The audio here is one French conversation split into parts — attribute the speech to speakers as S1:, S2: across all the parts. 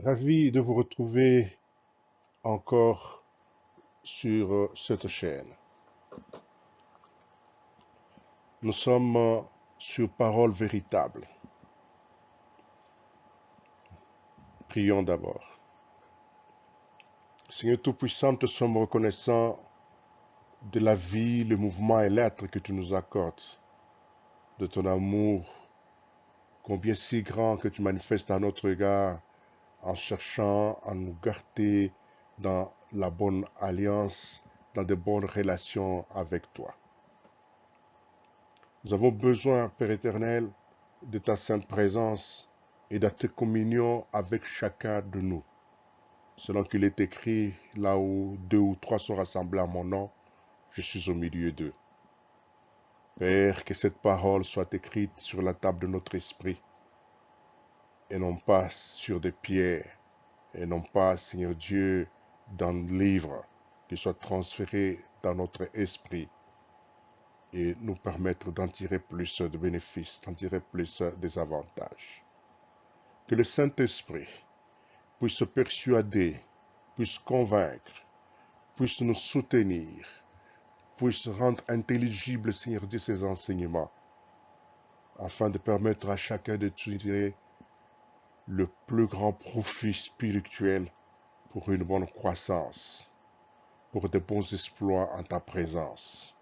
S1: Ravi de vous retrouver encore sur cette chaîne. Nous sommes sur Parole véritable. Prions d'abord. Seigneur Tout-Puissant, te sommes reconnaissants de la vie, le mouvement et l'être que tu nous accordes, de ton amour, combien si grand que tu manifestes à notre égard en cherchant à nous garder dans la bonne alliance, dans de bonnes relations avec toi. Nous avons besoin, Père éternel, de ta sainte présence et de ta communion avec chacun de nous. Selon qu'il est écrit, là où 2 ou 3 sont rassemblés à mon nom, je suis au milieu d'eux. Père, que cette parole soit écrite sur la table de notre esprit, et non pas sur des pierres, et non pas, Seigneur Dieu, dans le livre, qu'il soit transféré dans notre esprit, et nous permettre d'en tirer plus de bénéfices, d'en tirer plus des avantages. Que le Saint-Esprit puisse persuader, puisse convaincre, puisse nous soutenir, puisse rendre intelligible, Seigneur Dieu, ces enseignements, afin de permettre à chacun de tirer le plus grand profit spirituel pour une bonne croissance, pour de bons exploits en ta présence.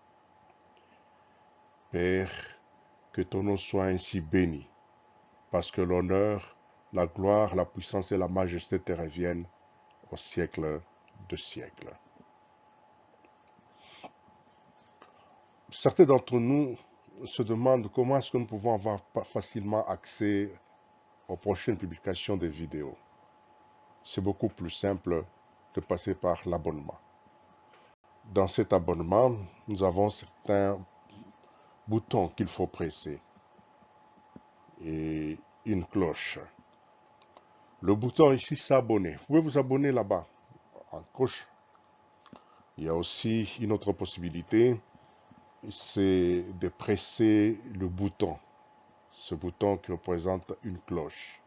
S1: Père, que ton nom soit ainsi béni, parce que l'honneur, la gloire, la puissance et la majesté te reviennent au siècle de siècles. Certains d'entre nous se demandent comment est-ce que nous pouvons avoir facilement accès aux prochaines publications des vidéos. C'est beaucoup plus simple de passer par l'abonnement. Dans cet abonnement, nous avons certains boutons qu'il faut presser et une cloche. Le bouton ici, s'abonner. Vous pouvez vous abonner là-bas, en gauche. Il y a aussi une autre possibilité, c'est de presser le bouton. Ce bouton qui représente une cloche.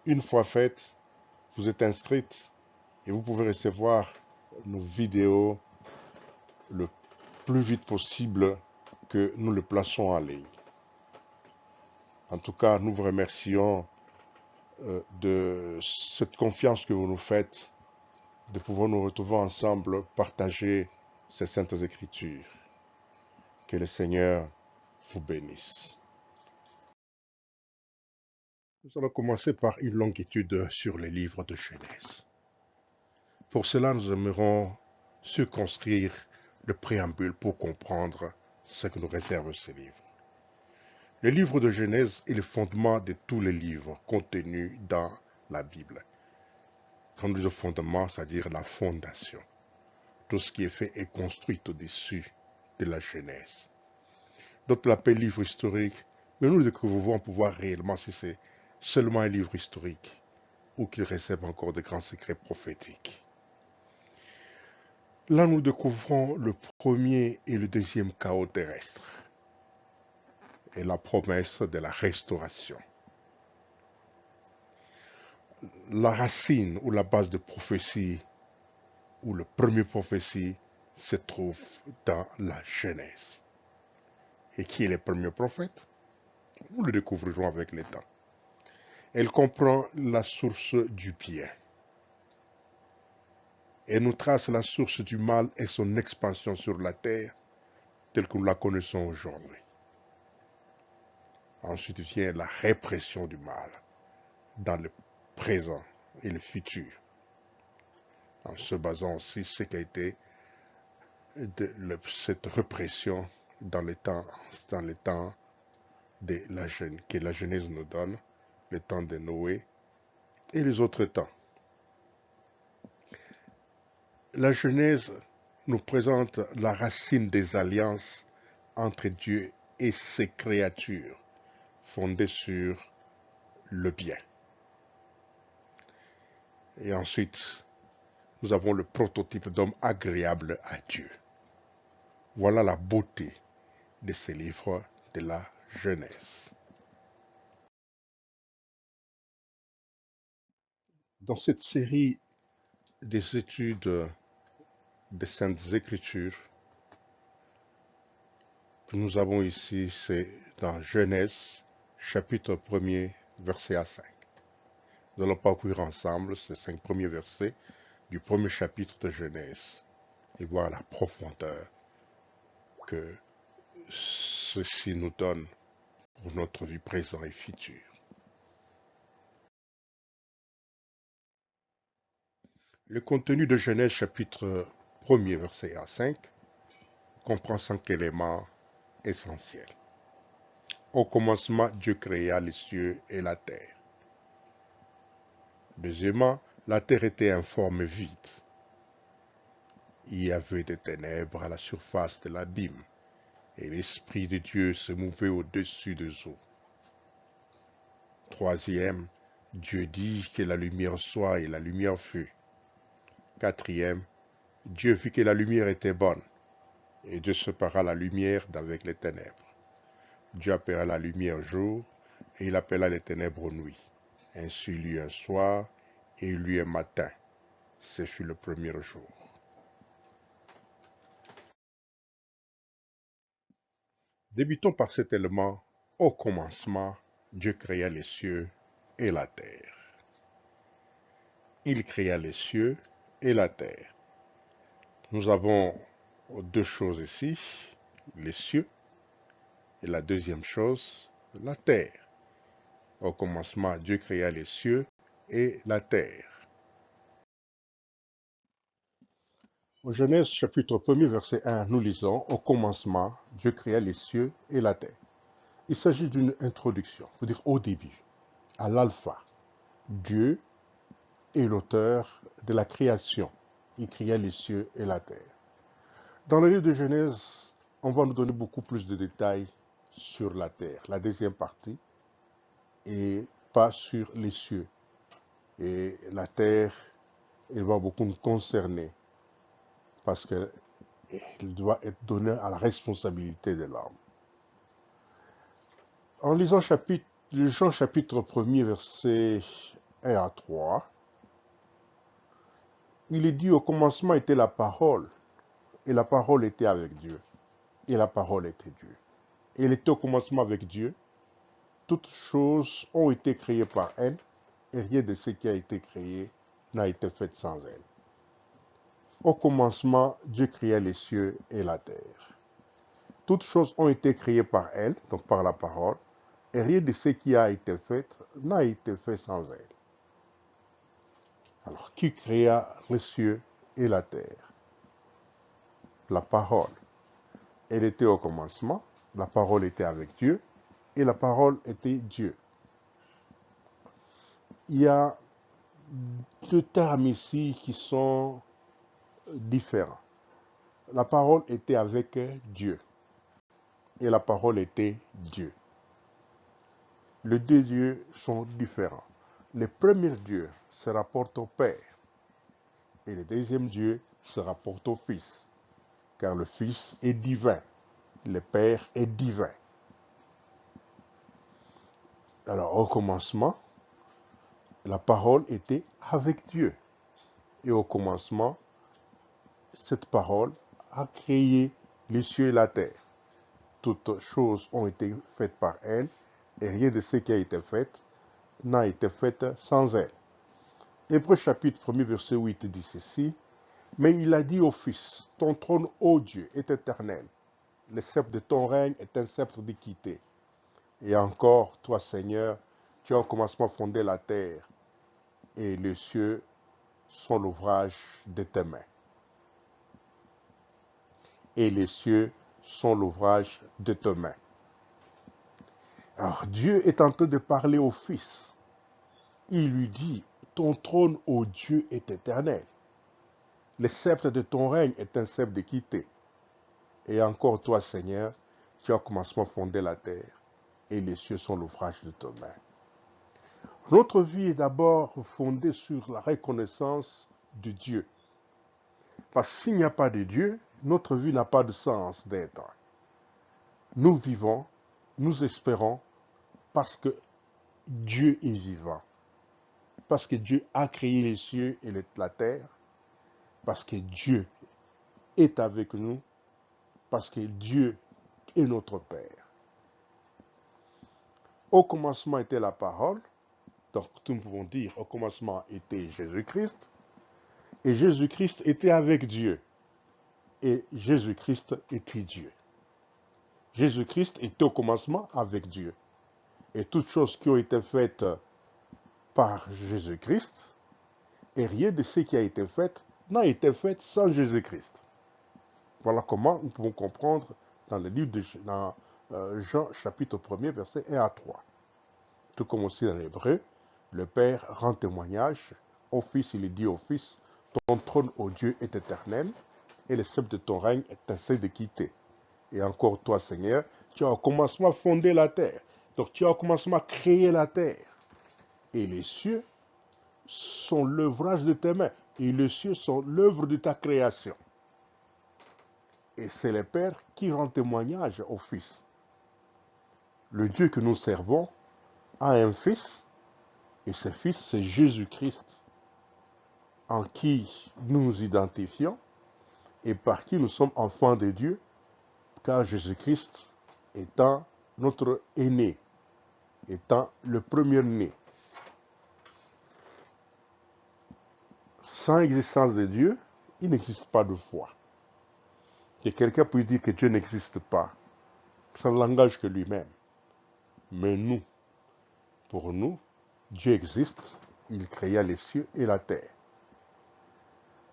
S1: Une fois fait, vous êtes inscrite et vous pouvez recevoir nos vidéos le plus vite possible que nous le plaçons en ligne. En tout cas, nous vous remercions de cette confiance que vous nous faites, de pouvoir nous retrouver ensemble, partager ces saintes écritures. Que le Seigneur vous bénisse. Nous allons commencer par une longue étude sur les livres de Genèse. Pour cela, nous aimerons circonscrire le préambule pour comprendre ce que nous réserve ce livre. Le livre de Genèse est le fondement de tous les livres contenus dans la Bible. Quand nous disons fondement, c'est-à-dire la fondation. Tout ce qui est fait est construit au-dessus de la Genèse. D'autres l'appellent livre historique, mais nous découvrons pouvoir réellement si c'est seulement un livre historique ou qu'il réserve encore de grands secrets prophétiques. Là, nous découvrons le premier et le deuxième chaos terrestre et la promesse de la restauration. La racine ou la base de prophétie ou le premier prophétie se trouve dans la Genèse. Et qui est le premier prophète? Nous le découvrirons avec le temps. Elle comprend la source du bien. Elle nous trace la source du mal et son expansion sur la terre telle que nous la connaissons aujourd'hui. Ensuite vient la répression du mal dans le présent et le futur, en se basant aussi sur ce qui a été cette répression dans les temps de que la Genèse nous donne, le temps de Noé et les autres temps. La Genèse nous présente la racine des alliances entre Dieu et ses créatures, fondées sur le bien. Et ensuite, nous avons le prototype d'homme agréable à Dieu. Voilà la beauté de ces livres de la Genèse. Dans cette série des études des Saintes Écritures que nous avons ici, c'est dans Genèse, chapitre 1er, verset à 5. Nous allons parcourir ensemble ces 5 premiers versets du premier chapitre de Genèse et voir la profondeur que ceci nous donne pour notre vie présente et future. Le contenu de Genèse chapitre 1er, verset à 5 comprend 5 éléments essentiels. Au commencement, Dieu créa les cieux et la terre. Deuxièmement, la terre était informe vide. Il y avait des ténèbres à la surface de l'abîme, et l'Esprit de Dieu se mouvait au-dessus des eaux. Troisième, Dieu dit que la lumière soit, et la lumière fut. Quatrième, Dieu vit que la lumière était bonne, et Dieu sépara la lumière d'avec les ténèbres. Dieu appela la lumière jour, et il appela les ténèbres nuit. Ainsi il y eut un soir, et il y eut un matin. Ce fut le premier jour. Débutons par cet élément. Au commencement, Dieu créa les cieux et la terre. Il créa les cieux et la terre. Nous avons deux choses ici, les cieux, et la deuxième chose, la terre. Au commencement, Dieu créa les cieux et la terre. Au Genèse chapitre 1er, verset 1, nous lisons, au commencement, Dieu créa les cieux et la terre. Il s'agit d'une introduction, c'est-à-dire au début, à l'alpha. Dieu est l'auteur de la création. Il créa les cieux et la terre. Dans le livre de Genèse, on va nous donner beaucoup plus de détails sur la terre, la deuxième partie, et pas sur les cieux. Et la terre, elle va beaucoup nous concerner, parce qu'elle doit être donnée à la responsabilité de l'homme. En lisant Jean chapitre 1er, verset 1 à 3, il est dit au commencement était la parole, et la parole était avec Dieu, et la parole était Dieu. Et elle était au commencement avec Dieu. Toutes choses ont été créées par elle, et rien de ce qui a été créé n'a été fait sans elle. Au commencement, Dieu créa les cieux et la terre. Toutes choses ont été créées par elle, donc par la parole, et rien de ce qui a été fait n'a été fait sans elle. Alors, qui créa les cieux et la terre? La parole. Elle était au commencement, la parole était avec Dieu, et la parole était Dieu. Il y a deux termes ici qui sont différents. La parole était avec Dieu, et la parole était Dieu. Les deux dieux sont différents. Le premier Dieu se rapporte au Père, et le deuxième Dieu se rapporte au Fils, car le Fils est divin, le Père est divin. Alors, au commencement, la parole était avec Dieu. Et au commencement, cette parole a créé les cieux et la terre. Toutes choses ont été faites par elle, et rien de ce qui a été fait n'a été fait sans elle. Hébreux chapitre 1er, verset 8 dit ceci, « Mais il a dit au Fils, ton trône, ô Dieu, est éternel. Le sceptre de ton règne est un sceptre d'équité. Et encore, toi, Seigneur, tu as au commencement fondé la terre, et les cieux sont l'ouvrage de tes mains. » Et les cieux sont l'ouvrage de tes mains. Alors Dieu est en train de parler au Fils. Il lui dit, ton trône, ô Dieu, est éternel. Le sceptre de ton règne est un sceptre d'équité. Et encore toi, Seigneur, tu as au commencement fondé la terre, et les cieux sont l'ouvrage de tes mains. Notre vie est d'abord fondée sur la reconnaissance de Dieu. Parce que s'il n'y a pas de Dieu, notre vie n'a pas de sens d'être. Nous vivons, nous espérons, parce que Dieu est vivant. parce que Dieu a créé les cieux et la terre, parce que Dieu est avec nous, parce que Dieu est notre Père. Au commencement était la parole, donc nous pouvons dire au commencement était Jésus-Christ, et Jésus-Christ était avec Dieu, et Jésus-Christ était Dieu. Jésus-Christ était au commencement avec Dieu. Et toutes choses qui ont été faites par Jésus-Christ, et rien de ce qui a été fait n'a été fait sans Jésus-Christ. Voilà comment nous pouvons comprendre dans le livre de Jean chapitre 1er, versets 1 à 3. Tout comme aussi dans l'hébreu, le Père rend témoignage au Fils, il dit au Fils, ton trône, ô Dieu, est éternel, et le sceptre de ton règne est ainsi de quitter. Et encore toi, Seigneur, tu as au commencement fondé la terre. Donc tu as au commencement créé la terre. Et les cieux sont l'œuvrage de tes mains. Et les cieux sont l'œuvre de ta création. Et c'est le Père qui rend témoignage au Fils. Le Dieu que nous servons a un Fils, et ce Fils, c'est Jésus-Christ, en qui nous nous identifions et par qui nous sommes enfants de Dieu, car Jésus-Christ étant notre aîné, étant le premier-né. Sans existence de Dieu, il n'existe pas de foi. Que quelqu'un puisse dire que Dieu n'existe pas, ça ne l'engage que lui-même. Mais nous, pour nous, Dieu existe, il créa les cieux et la terre.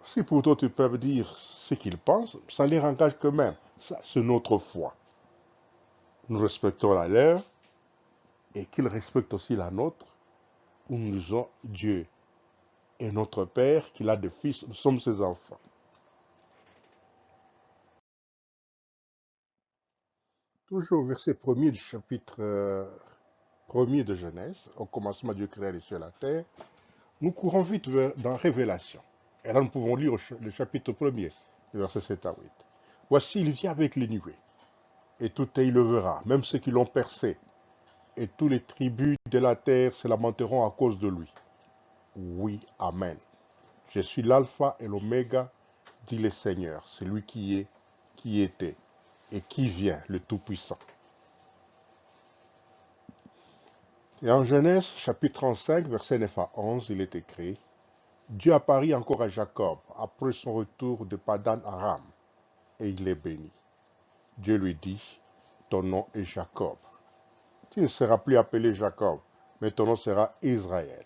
S1: Si pour toi tu peux dire ce qu'ils pensent, ça ne les engage que même. Ça, c'est notre foi. Nous respectons la leur et qu'ils respectent aussi la nôtre, où nous disons Dieu est notre Père, qu'il a des fils, nous sommes ses enfants. Toujours au verset 1er du chapitre 1er de Genèse, au commencement Dieu créa les cieux et la terre, nous courons vite dans Révélation. Et là nous pouvons lire le chapitre 1er, verset 7 à 8. Voici, il vient avec les nuées, et tout œil le verra, même ceux qui l'ont percé, et tous les tribus de la terre se lamenteront à cause de lui. Oui, Amen. Je suis l'alpha et l'oméga, dit le Seigneur, celui qui est, qui était, et qui vient, le Tout-Puissant. Et en Genèse, chapitre 35, verset 9 à 11, il est écrit, Dieu apparut encore à Jacob après son retour de Padan Aram, et il est béni. Dieu lui dit, ton nom est Jacob. Tu ne seras plus appelé Jacob, mais ton nom sera Israël.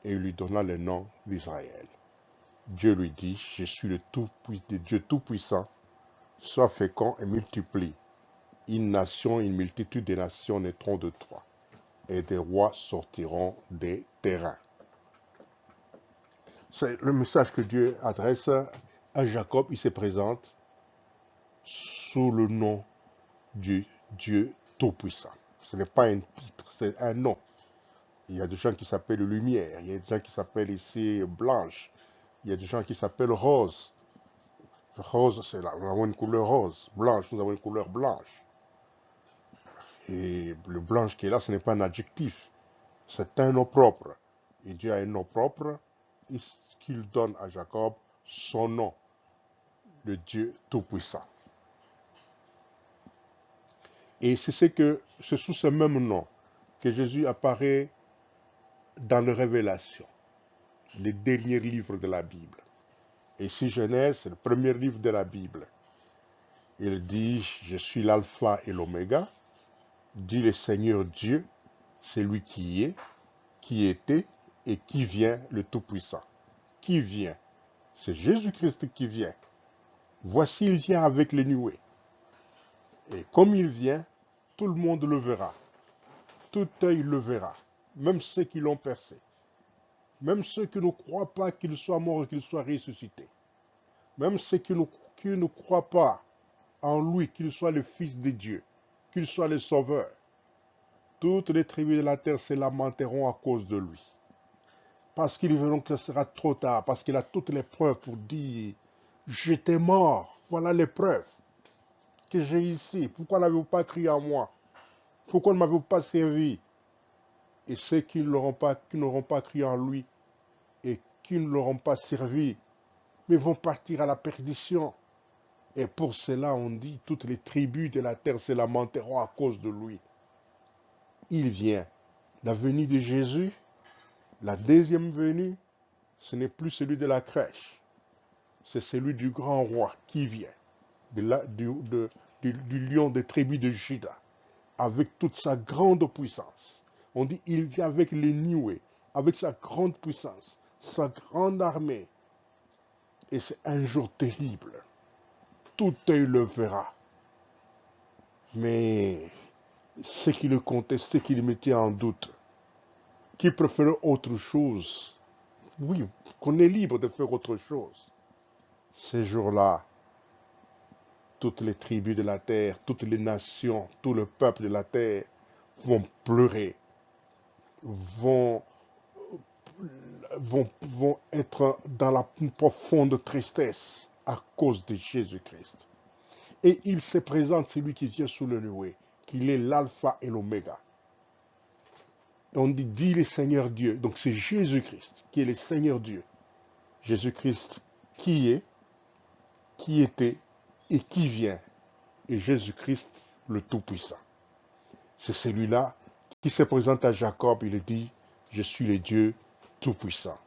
S1: Et il lui donna le nom d'Israël. Dieu lui dit, je suis le Dieu Tout-Puissant, sois fécond et multiplie. Une nation, une multitude de nations naîtront de toi, et des rois sortiront des terrains. C'est le message que Dieu adresse à Jacob. Il se présente sous le nom du Dieu Tout-Puissant. Ce n'est pas un titre, c'est un nom. Il y a des gens qui s'appellent Lumière, il y a des gens qui s'appellent ici Blanche, il y a des gens qui s'appellent Rose. Rose, c'est là, nous avons une couleur rose. Blanche, nous avons une couleur blanche. Et le blanche qui est là, ce n'est pas un adjectif, c'est un nom propre. Et Dieu a un nom propre, qu'il donne à Jacob son nom, le Dieu Tout-Puissant. Et c'est sous ce même nom que Jésus apparaît dans les Révélations, les derniers livres de la Bible. Et si Genèse, c'est le premier livre de la Bible. Il dit, je suis l'alpha et l'oméga, dit le Seigneur Dieu, c'est lui qui est, qui était et qui vient, le Tout-Puissant. Qui vient? C'est Jésus-Christ qui vient. Voici, il vient avec les nuées. Et comme il vient, tout le monde le verra. Tout œil le verra. Même ceux qui l'ont percé. Même ceux qui ne croient pas qu'il soit mort et qu'il soit ressuscité. Même ceux qui ne croient pas en lui, qu'il soit le Fils de Dieu, qu'il soit le Sauveur. Toutes les tribus de la terre se lamenteront à cause de lui. Parce qu'ils verront que ce sera trop tard, parce qu'il a toutes les preuves pour dire, j'étais mort, voilà les preuves que j'ai ici. Pourquoi n'avez-vous pas crié à moi? Pourquoi ne m'avez-vous pas servi? Et ceux qui n'auront pas crié en lui qui ne l'auront pas servi, mais vont partir à la perdition. Et pour cela, on dit, toutes les tribus de la terre se lamenteront à cause de lui. Il vient. La venue de Jésus, la deuxième venue, ce n'est plus celui de la crèche, c'est celui du grand roi qui vient, du lion des tribus de Juda, avec toute sa grande puissance. On dit, il vient avec les nuées, avec sa grande puissance, sa grande armée. Et c'est un jour terrible. Tout œil le verra. Mais ceux qui le contestaient, qui le mettaient en doute, qui préféraient autre chose, oui, qu'on est libre de faire autre chose. Ces jours-là, toutes les tribus de la terre, toutes les nations, tout le peuple de la terre vont pleurer, vont, vont être dans la profonde tristesse à cause de Jésus-Christ. Et il se présente, celui qui vient sous le nuée, qu'il est l'alpha et l'oméga. On dit le Seigneur Dieu. Donc c'est Jésus-Christ qui est le Seigneur Dieu. Jésus-Christ qui est, qui était et qui vient. Et Jésus-Christ le Tout-Puissant. C'est celui-là qui se présente à Jacob. Il dit, je suis le Dieu Tout-Puissant.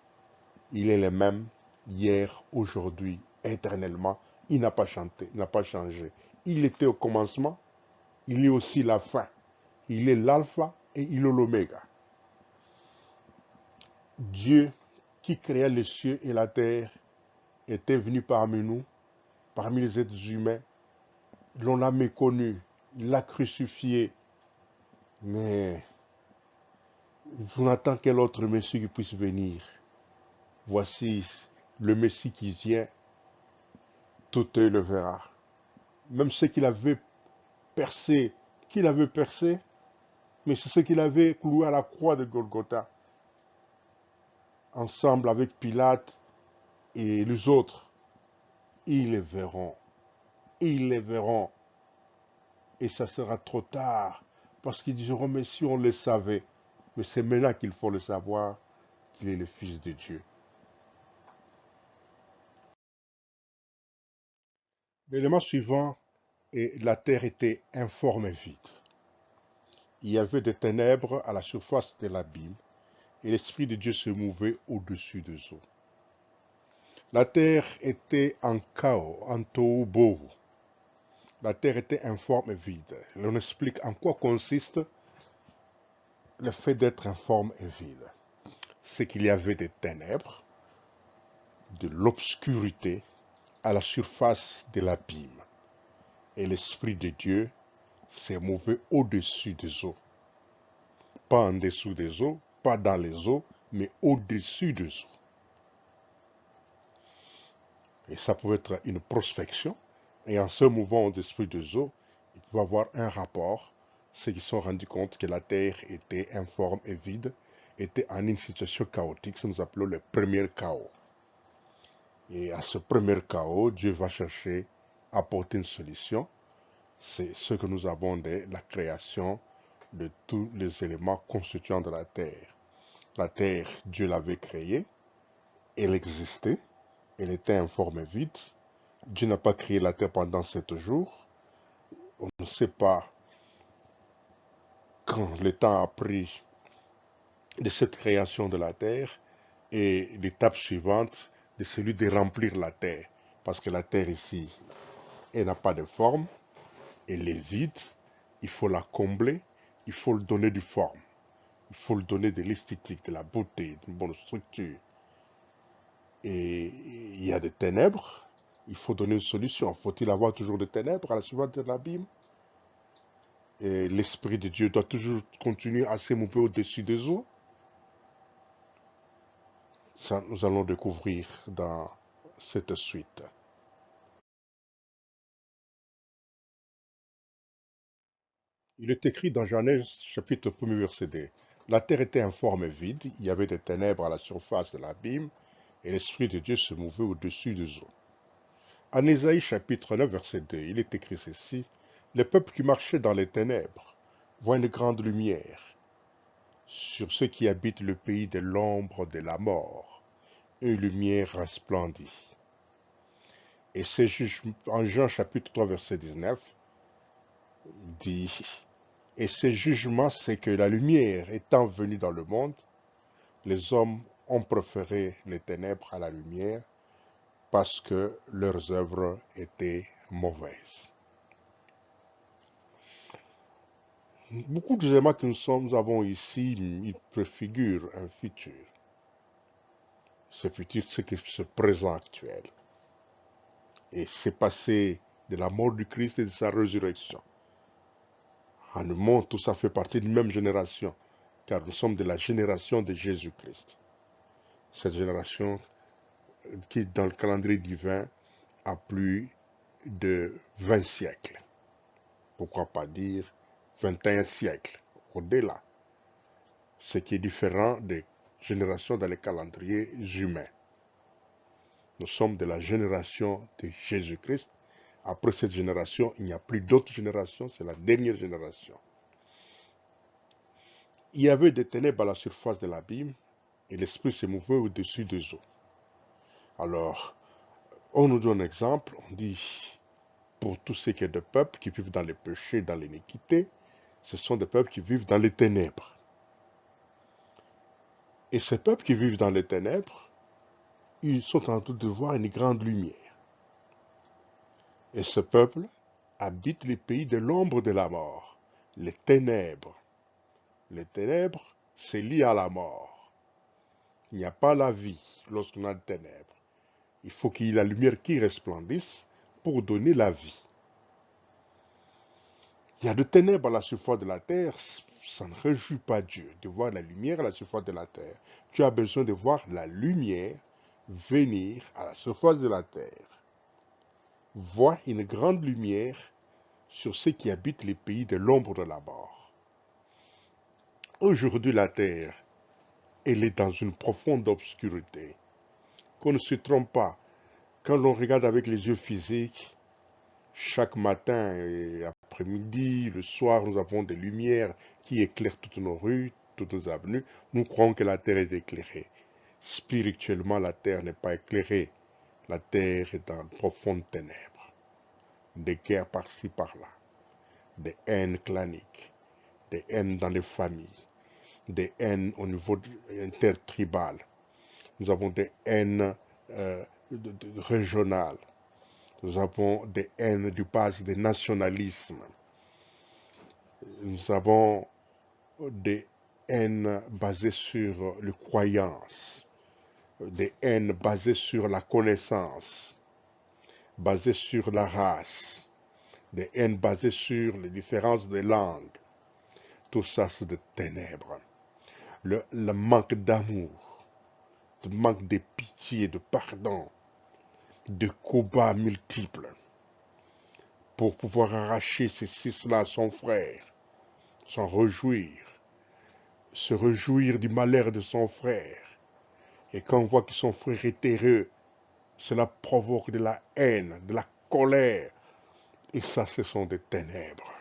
S1: Il est le même hier, aujourd'hui, éternellement. Il n'a pas chanté, il n'a pas changé. Il était au commencement, il est aussi la fin. Il est l'alpha et il est l'oméga. Dieu qui créa les cieux et la terre était venu parmi nous, parmi les êtres humains. L'on l'a méconnu, l'a crucifié. Mais on attend quel autre Messie qui puisse venir. Voici le Messie qui vient, tout œil le verra. Même ce qu'il avait percé, mais c'est ce qu'il avait cloué à la croix de Golgotha, ensemble avec Pilate et les autres. Ils les verront. Ils les verront. Et ça sera trop tard, parce qu'ils diront, mais si on le savait, mais c'est maintenant qu'il faut le savoir, qu'il est le Fils de Dieu. L'élément suivant est la terre était informe et vide. Il y avait des ténèbres à la surface de l'abîme, et l'Esprit de Dieu se mouvait au-dessus des eaux. La terre était en chaos, en tohu-bohu. La terre était informe et vide. Et on explique en quoi consiste le fait d'être informe et vide. C'est qu'il y avait des ténèbres, de l'obscurité à la surface de l'abîme. Et l'Esprit de Dieu s'est mouvé au-dessus des eaux. Pas en dessous des eaux, pas dans les eaux, mais au-dessus des eaux. Et ça pouvait être une prospection. Et en se mouvant au-dessus des eaux, il pouvait avoir un rapport. Ceux qui se sont rendus compte que la terre était informe et vide, était en une situation chaotique, ça nous appelons le premier chaos. Et à ce premier chaos, Dieu va chercher à apporter une solution. C'est ce que nous avons de la création de tous les éléments constituants de la terre. La terre, Dieu l'avait créée, elle existait, elle était informe et vide. Dieu n'a pas créé la terre pendant 7 jours. On ne sait pas quand le temps a pris de cette création de la terre et l'étape suivante de celui de remplir la terre. Parce que la terre ici, elle n'a pas de forme, elle est vide, il faut la combler, il faut lui donner du forme, il faut lui donner de l'esthétique, de la beauté, d'une bonne structure. Et il y a des ténèbres, il faut donner une solution. Faut-il avoir toujours des ténèbres à la suite de l'abîme? Et l'Esprit de Dieu doit toujours continuer à se mouver au-dessus des eaux. Ça, nous allons découvrir dans cette suite. Il est écrit dans Genèse chapitre 1 verset 2. La terre était informe et vide, il y avait des ténèbres à la surface de l'abîme, et l'Esprit de Dieu se mouvait au-dessus des eaux. En Ésaïe chapitre 9 verset 2, il est écrit ceci. Les peuples qui marchaient dans les ténèbres voient une grande lumière. Sur ceux qui habitent le pays de l'ombre de la mort, une lumière resplendit. Et c'est en Jean chapitre 3 verset 19 dit, et ce jugement c'est que la lumière étant venue dans le monde, les hommes ont préféré les ténèbres à la lumière parce que leurs œuvres étaient mauvaises. Beaucoup de éléments que nous avons ici, ils préfigurent un futur. Ce futur, c'est ce présent actuel. Et c'est passé de la mort du Christ et de sa résurrection. En nous montre tout ça fait partie d'une même génération, car nous sommes de la génération de Jésus-Christ. Cette génération qui, dans le calendrier divin, a plus de 20 siècles. Pourquoi pas dire 21 siècles, au-delà. Ce qui est différent des générations dans les calendriers humains. Nous sommes de la génération de Jésus-Christ. Après cette génération, il n'y a plus d'autres générations, c'est la dernière génération. Il y avait des ténèbres à la surface de l'abîme et l'esprit se mouvait au-dessus des eaux. Alors, on nous donne un exemple, on dit, pour tous ceux qui sont des peuples qui vivent dans les péchés, dans l'iniquité, ce sont des peuples qui vivent dans les ténèbres. Et ces peuples qui vivent dans les ténèbres, ils sont en train de voir une grande lumière. Et ce peuple habite les pays de l'ombre de la mort, les ténèbres. Les ténèbres, c'est lié à la mort. Il n'y a pas la vie lorsqu'on a des ténèbres. Il faut qu'il y ait la lumière qui resplendisse pour donner la vie. Il y a de ténèbres à la surface de la terre, ça ne réjouit pas Dieu de voir la lumière à la surface de la terre. Tu as besoin de voir la lumière venir à la surface de la terre. Vois une grande lumière sur ceux qui habitent les pays de l'ombre de la mort. Aujourd'hui, la terre, elle est dans une profonde obscurité. Qu'on ne se trompe pas, quand l'on regarde avec les yeux physiques, chaque matin et après-midi, le soir, nous avons des lumières qui éclairent toutes nos rues, toutes nos avenues. Nous croyons que la terre est éclairée. Spirituellement, la terre n'est pas éclairée. La terre est dans de profondes ténèbres. Des guerres par-ci, par-là. Des haines claniques. Des haines dans les familles. Des haines au niveau intertribal. Nous avons des haines régionales. Nous avons des haines du base des nationalismes. Nous avons des haines basées sur les croyances, des haines basées sur la connaissance, basées sur la race, des haines basées sur les différences de langues. Tout ça, c'est des ténèbres. Le manque d'amour, le manque de pitié, de pardon, de combats multiples pour pouvoir arracher ceci-là à son frère, s'en réjouir, se réjouir du malheur de son frère. Et quand on voit que son frère est heureux, cela provoque de la haine, de la colère. Et ça, ce sont des ténèbres.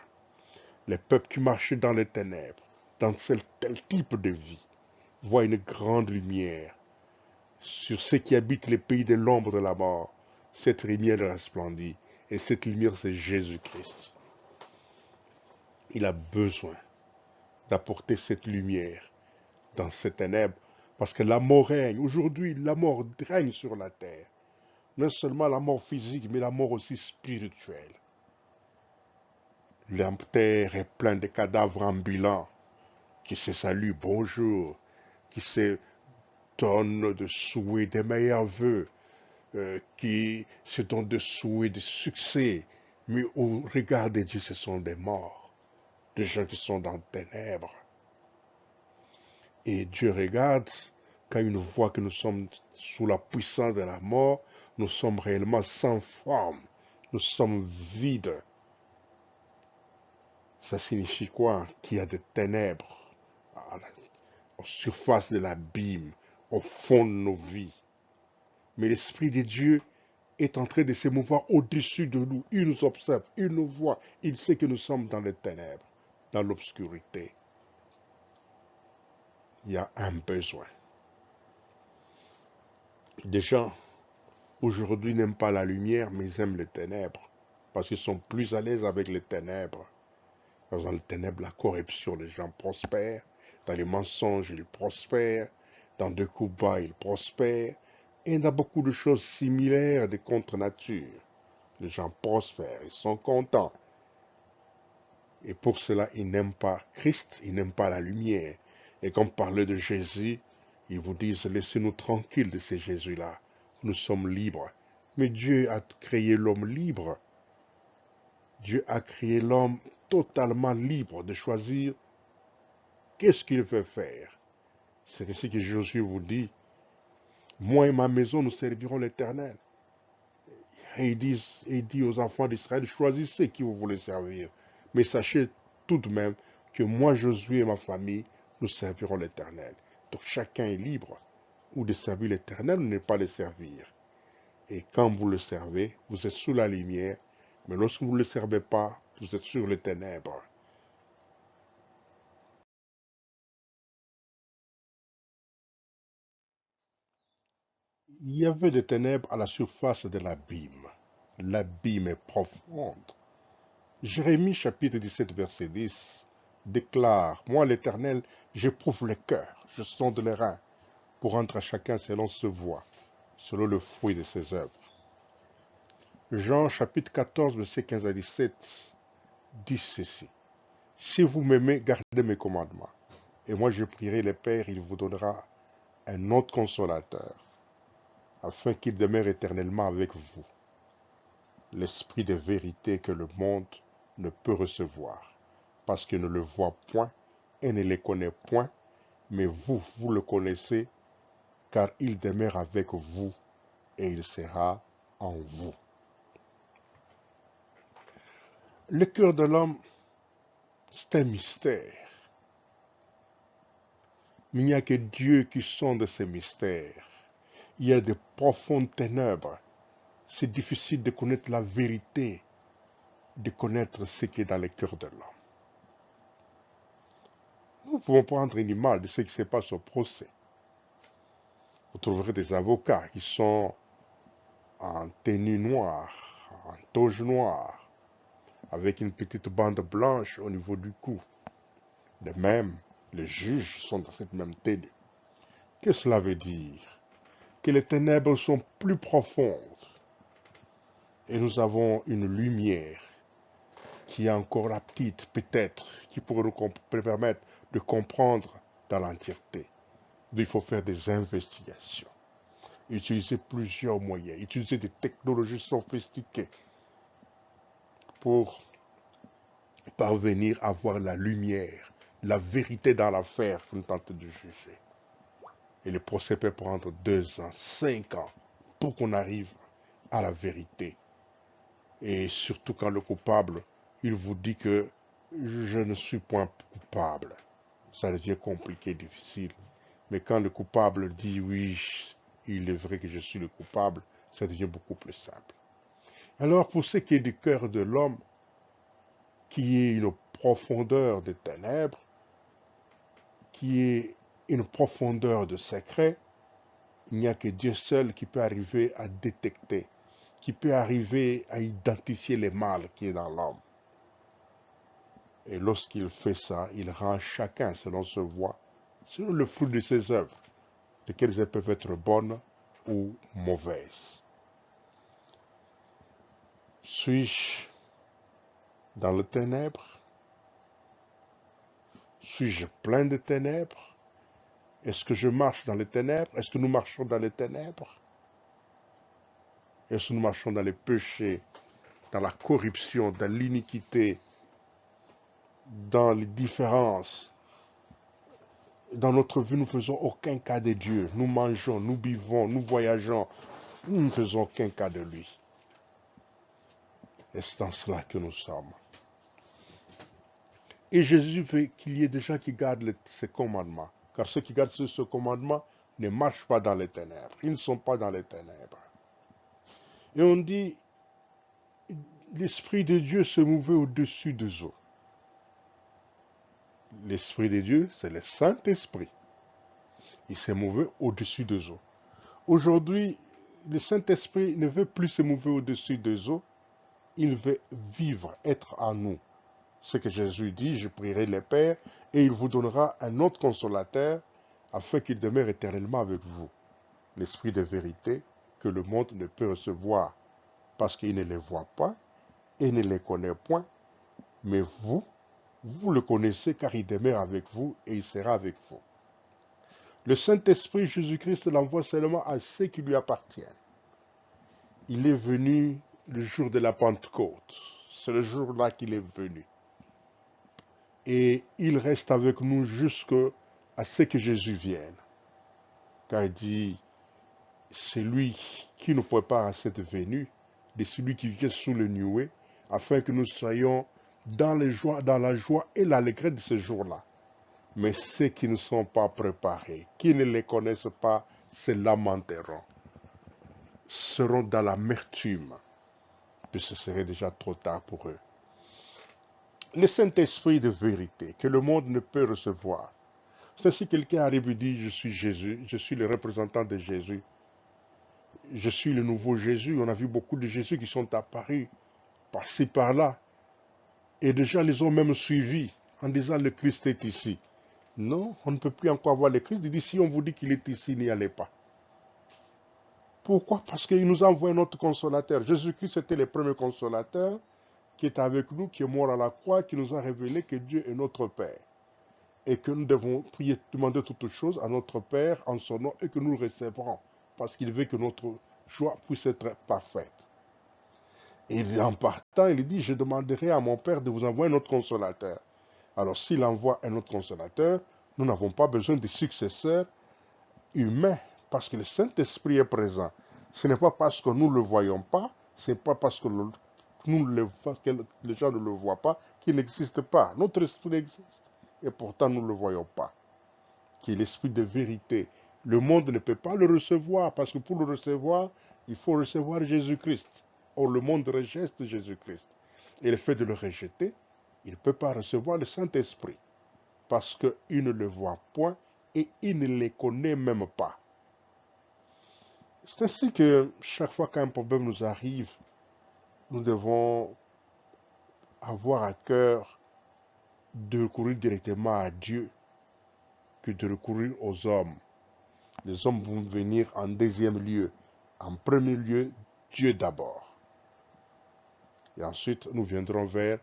S1: Les peuples qui marchaient dans les ténèbres, dans tel type de vie, voient une grande lumière. Sur ceux qui habitent les pays de l'ombre de la mort, cette lumière resplendit. Et cette lumière, c'est Jésus-Christ. Il a besoin d'apporter cette lumière dans ces ténèbres, parce que la mort règne. Aujourd'hui, la mort règne sur la terre. Non seulement la mort physique, mais la mort aussi spirituelle. La terre est pleine de cadavres ambulants qui se saluent bonjour, qui se donnent de souhaits, des meilleurs vœux, qui se donnent de souhaits, de succès. Mais au regard de Dieu, ce sont des morts, des gens qui sont dans les ténèbres. Et Dieu regarde, quand il nous voit que nous sommes sous la puissance de la mort, nous sommes réellement sans forme, nous sommes vides. Ça signifie quoi? Qu'il y a des ténèbres à la surface de l'abîme, au fond de nos vies. Mais l'Esprit de Dieu est en train de se mouvoir au-dessus de nous. Il nous observe, il nous voit, il sait que nous sommes dans les ténèbres, dans l'obscurité. Il y a un besoin. Des gens aujourd'hui n'aiment pas la lumière, mais ils aiment les ténèbres, parce qu'ils sont plus à l'aise avec les ténèbres. Dans les ténèbres, la corruption, les gens prospèrent. Dans les mensonges, ils prospèrent. Dans des coups bas, ils prospèrent. Et dans beaucoup de choses similaires de contre-nature, les gens prospèrent, ils sont contents. Et pour cela, ils n'aiment pas Christ, ils n'aiment pas la lumière. Et comme parler de Jésus, ils vous disent, laissez-nous tranquilles de ces Jésus-là. Nous sommes libres. Mais Dieu a créé l'homme libre. Dieu a créé l'homme totalement libre de choisir qu'est-ce qu'il veut faire. C'est ainsi que Josué vous dit, moi et ma maison, nous servirons l'Éternel. Et il dit aux enfants d'Israël, choisissez qui vous voulez servir. Mais sachez tout de même que moi, Josué et ma famille, nous servirons l'Éternel. Donc chacun est libre ou de servir l'Éternel ou de ne pas le servir. Et quand vous le servez, vous êtes sous la lumière, mais lorsque vous ne le servez pas, vous êtes sur les ténèbres. Il y avait des ténèbres à la surface de l'abîme. L'abîme est profonde. Jérémie chapitre 17 verset 10 déclare, moi l'Éternel, j'éprouve les cœurs, je sonde les reins, pour rendre à chacun selon ses voies, selon le fruit de ses œuvres. Jean chapitre 14 verset 15 à 17 dit ceci, si vous m'aimez, gardez mes commandements, et moi je prierai le Père, il vous donnera un autre consolateur, afin qu'il demeure éternellement avec vous, l'esprit de vérité que le monde ne peut recevoir, parce qu'il ne le voit point et ne le connaît point, mais vous, vous le connaissez, car il demeure avec vous et il sera en vous. Le cœur de l'homme, c'est un mystère, mais il n'y a que Dieu qui sonde ces mystères. Il y a de profondes ténèbres. C'est difficile de connaître la vérité, de connaître ce qui est dans le cœur de l'homme. Nous pouvons prendre une image de ce qui se passe au procès. Vous trouverez des avocats qui sont en tenue noire, en toge noire, avec une petite bande blanche au niveau du cou. De même, les juges sont dans cette même tenue. Qu'est-ce que cela veut dire? Que les ténèbres sont plus profondes et nous avons une lumière qui est encore la petite, peut-être, qui pourrait nous permettre de comprendre dans l'entièreté. Il faut faire des investigations, utiliser plusieurs moyens, utiliser des technologies sophistiquées pour parvenir à voir la lumière, la vérité dans l'affaire qu'on tente de juger. Et le procès peut prendre 2 ans, 5 ans pour qu'on arrive à la vérité. Et surtout quand le coupable, il vous dit que je ne suis point coupable. Ça devient compliqué, difficile. Mais quand le coupable dit oui, il est vrai que je suis le coupable, ça devient beaucoup plus simple. Alors pour ce qui est du cœur de l'homme, qui est une profondeur de ténèbres, qui est une profondeur de secret, il n'y a que Dieu seul qui peut arriver à détecter, qui peut arriver à identifier le mal qui est dans l'homme. Et lorsqu'il fait ça, il rend chacun selon sa voie, selon le fruit de ses œuvres, lesquelles elles peuvent être bonnes ou mauvaises. Suis-je dans les ténèbres? Suis-je plein de ténèbres? Est-ce que je marche dans les ténèbres? Est-ce que nous marchons dans les ténèbres? Est-ce que nous marchons dans les péchés, dans la corruption, dans l'iniquité, dans les différences? Dans notre vie, nous ne faisons aucun cas de Dieu. Nous mangeons, nous buvons, nous voyageons. Nous ne faisons aucun cas de lui. Et c'est dans cela que nous sommes. Et Jésus veut qu'il y ait des gens qui gardent ses commandements. Car ceux qui gardent ce commandement ne marchent pas dans les ténèbres. Ils ne sont pas dans les ténèbres. Et on dit, l'Esprit de Dieu se mouvait au-dessus des eaux. L'Esprit de Dieu, c'est le Saint-Esprit. Il s'est mouvé au-dessus des eaux. Aujourd'hui, le Saint-Esprit ne veut plus se mouvoir au-dessus des eaux, il veut vivre, être en nous. Ce que Jésus dit, je prierai le Père et il vous donnera un autre consolateur afin qu'il demeure éternellement avec vous. L'Esprit de vérité que le monde ne peut recevoir parce qu'il ne les voit pas et ne les connaît point, mais vous le connaissez car il demeure avec vous et il sera avec vous. Le Saint-Esprit, Jésus-Christ, l'envoie seulement à ceux qui lui appartiennent. Il est venu le jour de la Pentecôte. C'est le jour-là qu'il est venu. Et il reste avec nous jusqu'à ce que Jésus vienne. Car il dit, c'est lui qui nous prépare à cette venue, de celui qui vient sous le nuée, afin que nous soyons dans la joie et l'allégresse de ce jour-là. Mais ceux qui ne sont pas préparés, qui ne les connaissent pas, se lamenteront, seront dans l'amertume, puis ce serait déjà trop tard pour eux. Le Saint-Esprit de vérité, que le monde ne peut recevoir. C'est si quelqu'un arrive et dit, je suis Jésus, je suis le représentant de Jésus, je suis le nouveau Jésus. On a vu beaucoup de Jésus qui sont apparus par-ci, par-là, et déjà les ont même suivis en disant, le Christ est ici. Non, on ne peut plus encore voir le Christ. Il dit, si on vous dit qu'il est ici, n'y allez pas. Pourquoi? Parce qu'il nous a envoyé notre consolateur. Jésus-Christ était le premier consolateur qui est avec nous, qui est mort à la croix, qui nous a révélé que Dieu est notre Père. Et que nous devons prier, demander toutes choses à notre Père en son nom et que nous le recevrons. Parce qu'il veut que notre joie puisse être parfaite. Et en partant, il dit, je demanderai à mon Père de vous envoyer un autre consolateur. Alors s'il envoie un autre consolateur, nous n'avons pas besoin de successeurs humain, parce que le Saint-Esprit est présent. Ce n'est pas parce que nous ne le voyons pas, ce n'est pas parce que les gens ne le voient pas qu'il n'existe pas. Notre esprit existe, et pourtant nous ne le voyons pas. Qui est l'esprit de vérité. Le monde ne peut pas le recevoir, parce que pour le recevoir, il faut recevoir Jésus-Christ. Or, le monde rejette Jésus-Christ. Et le fait de le rejeter, il ne peut pas recevoir le Saint-Esprit, parce qu'il ne le voit point et il ne les connaît même pas. C'est ainsi que chaque fois qu'un problème nous arrive, nous devons avoir à cœur de recourir directement à Dieu que de recourir aux hommes. Les hommes vont venir en deuxième lieu. En premier lieu, Dieu d'abord. Et ensuite, nous viendrons vers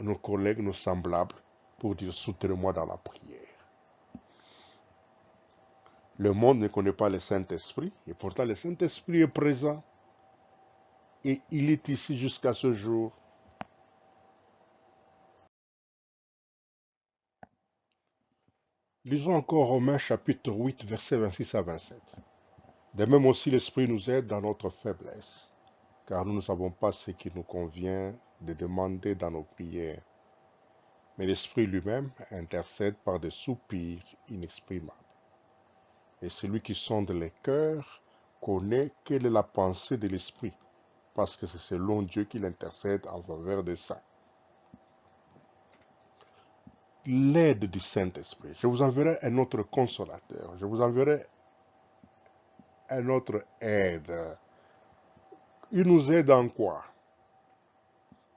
S1: nos collègues, nos semblables, pour dire soutenez-moi dans la prière. Le monde ne connaît pas le Saint-Esprit, et pourtant le Saint-Esprit est présent, et il est ici jusqu'à ce jour. Lisons encore Romains chapitre 8, versets 26 à 27. De même aussi l'Esprit nous aide dans notre faiblesse, car nous ne savons pas ce qui nous convient de demander dans nos prières. Mais l'Esprit lui-même intercède par des soupirs inexprimables. Et celui qui sonde les cœurs connaît quelle est la pensée de l'Esprit, parce que c'est selon Dieu qu'il intercède en faveur des saints. L'aide du Saint-Esprit. Je vous enverrai un autre consolateur. Je vous enverrai un autre aide. Il nous aide en quoi?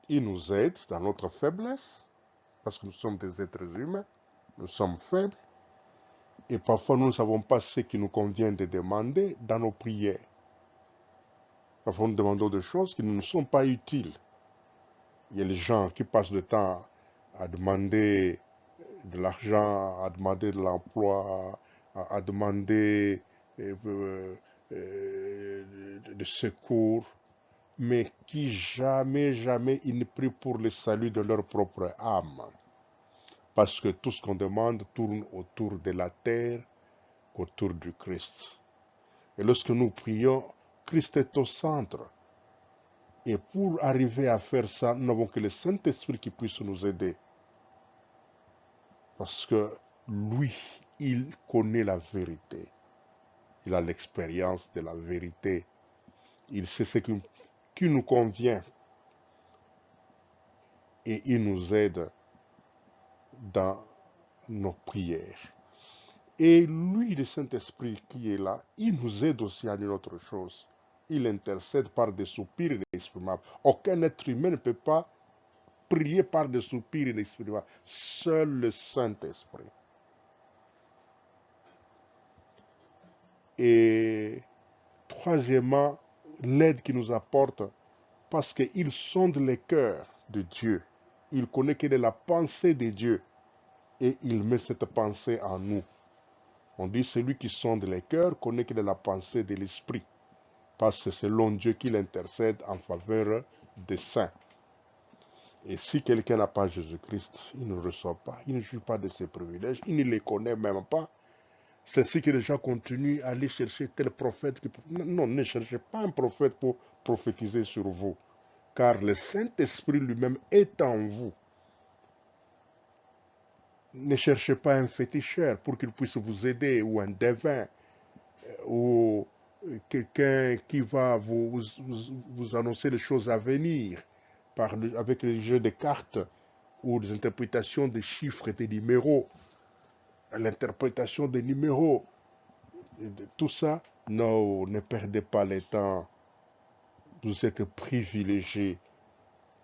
S1: Il nous aide dans notre faiblesse, parce que nous sommes des êtres humains, nous sommes faibles, et parfois nous ne savons pas ce qu'il nous convient de demander dans nos prières. Parfois nous demandons des choses qui ne nous sont pas utiles. Il y a les gens qui passent le temps à demander de l'argent, à demander de l'emploi, à demander de secours, mais qui jamais, jamais ils ne prient pour le salut de leur propre âme. Parce que tout ce qu'on demande tourne autour de la terre, autour du Christ. Et lorsque nous prions, Christ est au centre. Et pour arriver à faire ça, nous n'avons que le Saint-Esprit qui puisse nous aider. Parce que lui, il connaît la vérité. Il a l'expérience de la vérité. Il sait ce qui nous convient. Et il nous aide dans nos prières. Et lui, le Saint-Esprit qui est là, il nous aide aussi à une autre chose. Il intercède par des soupirs inexprimables. Aucun être humain ne peut pas prier par des soupirs inexprimables. Seul le Saint-Esprit. Et troisièmement, l'aide qu'il nous apporte, parce qu'il sonde les cœurs de Dieu. Il connaît quelle est la pensée de Dieu et il met cette pensée en nous. On dit celui qui sonde les cœurs connaît quelle est la pensée de l'Esprit, parce que c'est selon Dieu qu'il intercède en faveur des saints. Et si quelqu'un n'a pas Jésus-Christ, il ne reçoit pas, il ne jouit pas de ses privilèges, il ne les connaît même pas. C'est ce que les gens continuent à aller chercher tel prophète. Non, ne cherchez pas un prophète pour prophétiser sur vous, car le Saint-Esprit lui-même est en vous. Ne cherchez pas un féticheur pour qu'il puisse vous aider, ou un devin, ou quelqu'un qui va vous annoncer les choses à venir avec le jeu de cartes ou des interprétations des chiffres et des numéros, l'interprétation des numéros, tout ça. Non, ne perdez pas le temps. Vous êtes privilégiés.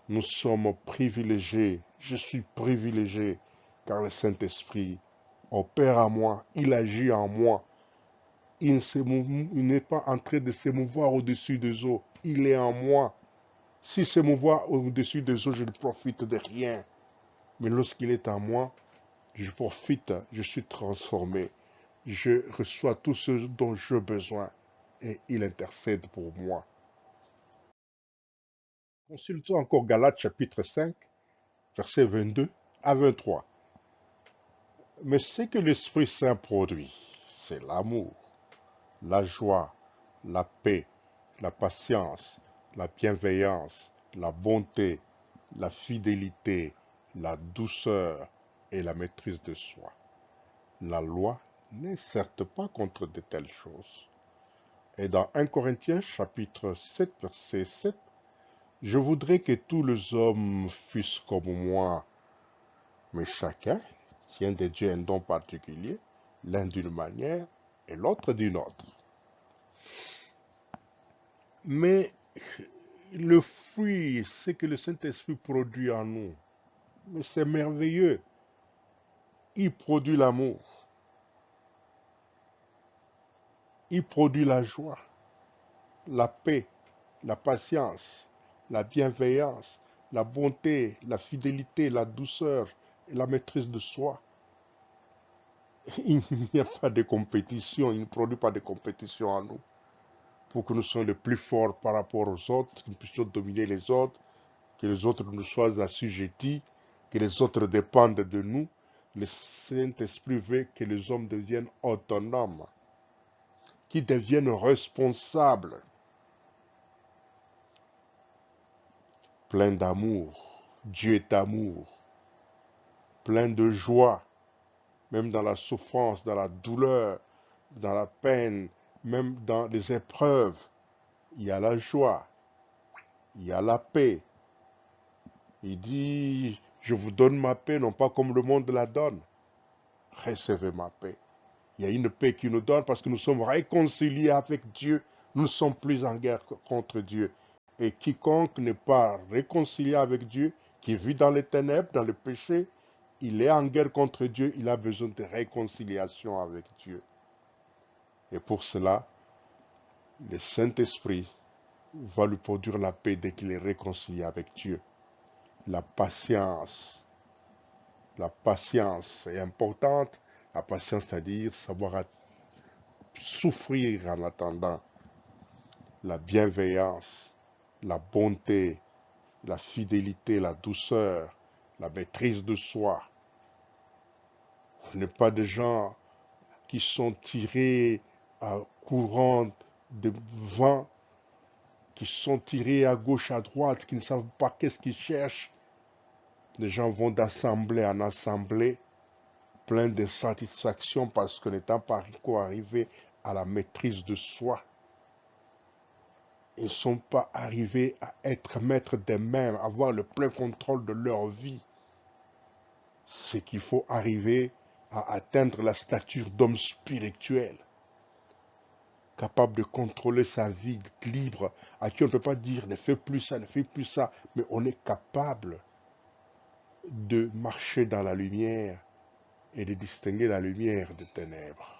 S1: Nous sommes privilégiés. Je suis privilégié car le Saint-Esprit opère en moi, il agit en moi. Il n'est pas en train de s'émouvoir au-dessus des eaux. Il est en moi. S'il s'émouvoir au-dessus des eaux, je ne profite de rien. Mais lorsqu'il est en moi, je profite, je suis transformé. Je reçois tout ce dont j'ai besoin et il intercède pour moi. Consultons encore Galates chapitre 5, versets 22 à 23. Mais ce que l'Esprit Saint produit, c'est l'amour, la joie, la paix, la patience, la bienveillance, la bonté, la fidélité, la douceur et la maîtrise de soi. La loi n'est certes pas contre de telles choses. Et dans 1 Corinthiens chapitre 7, verset 7, je voudrais que tous les hommes fussent comme moi, mais chacun tient de Dieu un don particulier, l'un d'une manière et l'autre d'une autre. Mais le fruit, c'est que le Saint-Esprit produit en nous. Mais c'est merveilleux. Il produit l'amour. Il produit la joie, la paix, la patience, la bienveillance, la bonté, la fidélité, la douceur et la maîtrise de soi. Il n'y a pas de compétition, il ne produit pas de compétition en nous. Pour que nous soyons les plus forts par rapport aux autres, que nous puissions dominer les autres, que les autres nous soient assujettis, que les autres dépendent de nous. Le Saint-Esprit veut que les hommes deviennent autonomes, qu'ils deviennent responsables, pleins d'amour. Dieu est amour, plein de joie, même dans la souffrance, dans la douleur, dans la peine, même dans les épreuves. Il y a la joie, il y a la paix. Il dit, je vous donne ma paix, non pas comme le monde la donne. Recevez ma paix. Il y a une paix qui nous donne parce que nous sommes réconciliés avec Dieu. Nous ne sommes plus en guerre contre Dieu. Et quiconque n'est pas réconcilié avec Dieu, qui vit dans les ténèbres, dans le péché, il est en guerre contre Dieu, il a besoin de réconciliation avec Dieu. Et pour cela, le Saint-Esprit va lui produire la paix dès qu'il est réconcilié avec Dieu. La patience est importante. La patience, c'est-à-dire savoir souffrir en attendant. La bienveillance, la bonté, la fidélité, la douceur, la maîtrise de soi. On n'est pas des gens qui sont tirés à courant de vent, qui sont tirés à gauche, à droite, qui ne savent pas qu'est-ce qu'ils cherchent. Les gens vont d'assemblée en assemblée, plein de satisfaction parce que n'étant pas encore arrivés à la maîtrise de soi, ils ne sont pas arrivés à être maîtres d'eux-mêmes, avoir le plein contrôle de leur vie. C'est qu'il faut arriver à atteindre la stature d'homme spirituel, capable de contrôler sa vie libre, à qui on ne peut pas dire ne fais plus ça, ne fais plus ça, mais on est capable de marcher dans la lumière et de distinguer la lumière des ténèbres.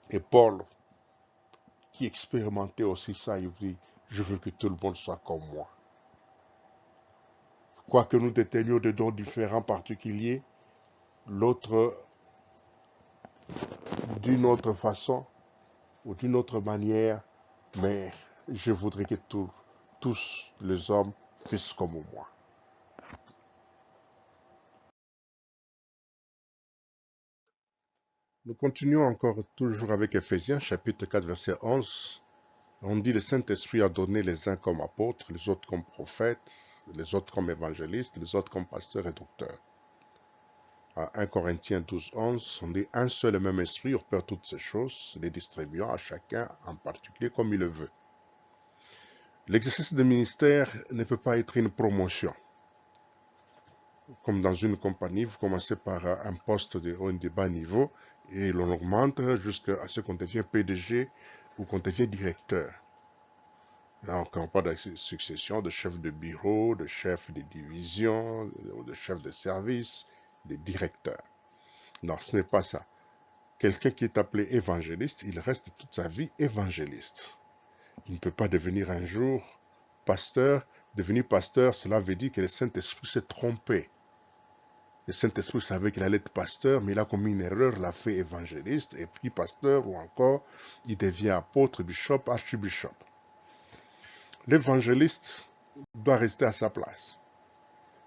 S1: Et Paul, qui expérimentait aussi ça, il dit, je veux que tout le monde soit comme moi. Quoique nous détenions des dons différents particuliers, l'autre d'une autre façon ou d'une autre manière, mais je voudrais que tous les hommes fussent comme moi. Nous continuons encore toujours avec Éphésiens, chapitre 4, verset 11. On dit le Saint-Esprit a donné les uns comme apôtres, les autres comme prophètes, les autres comme évangélistes, les autres comme pasteurs et docteurs. À 1 Corinthiens 12, 11, on dit un seul et même esprit opère toutes ces choses, les distribuant à chacun en particulier comme il le veut. L'exercice de ministère ne peut pas être une promotion. Comme dans une compagnie, vous commencez par un poste de bas niveau et l'on augmente jusqu'à ce qu'on devienne PDG ou qu'on devienne directeur. Là, on parle de succession de chef de bureau, de chef de division, de chef de service, de directeur. Non, ce n'est pas ça. Quelqu'un qui est appelé évangéliste, il reste toute sa vie évangéliste. Il ne peut pas devenir un jour pasteur. Devenir pasteur, cela veut dire que le Saint-Esprit s'est trompé. Le Saint-Esprit savait qu'il allait être pasteur, mais il a commis une erreur, l'a fait évangéliste, et puis pasteur, ou encore, il devient apôtre, bishop, archibishop. L'évangéliste doit rester à sa place.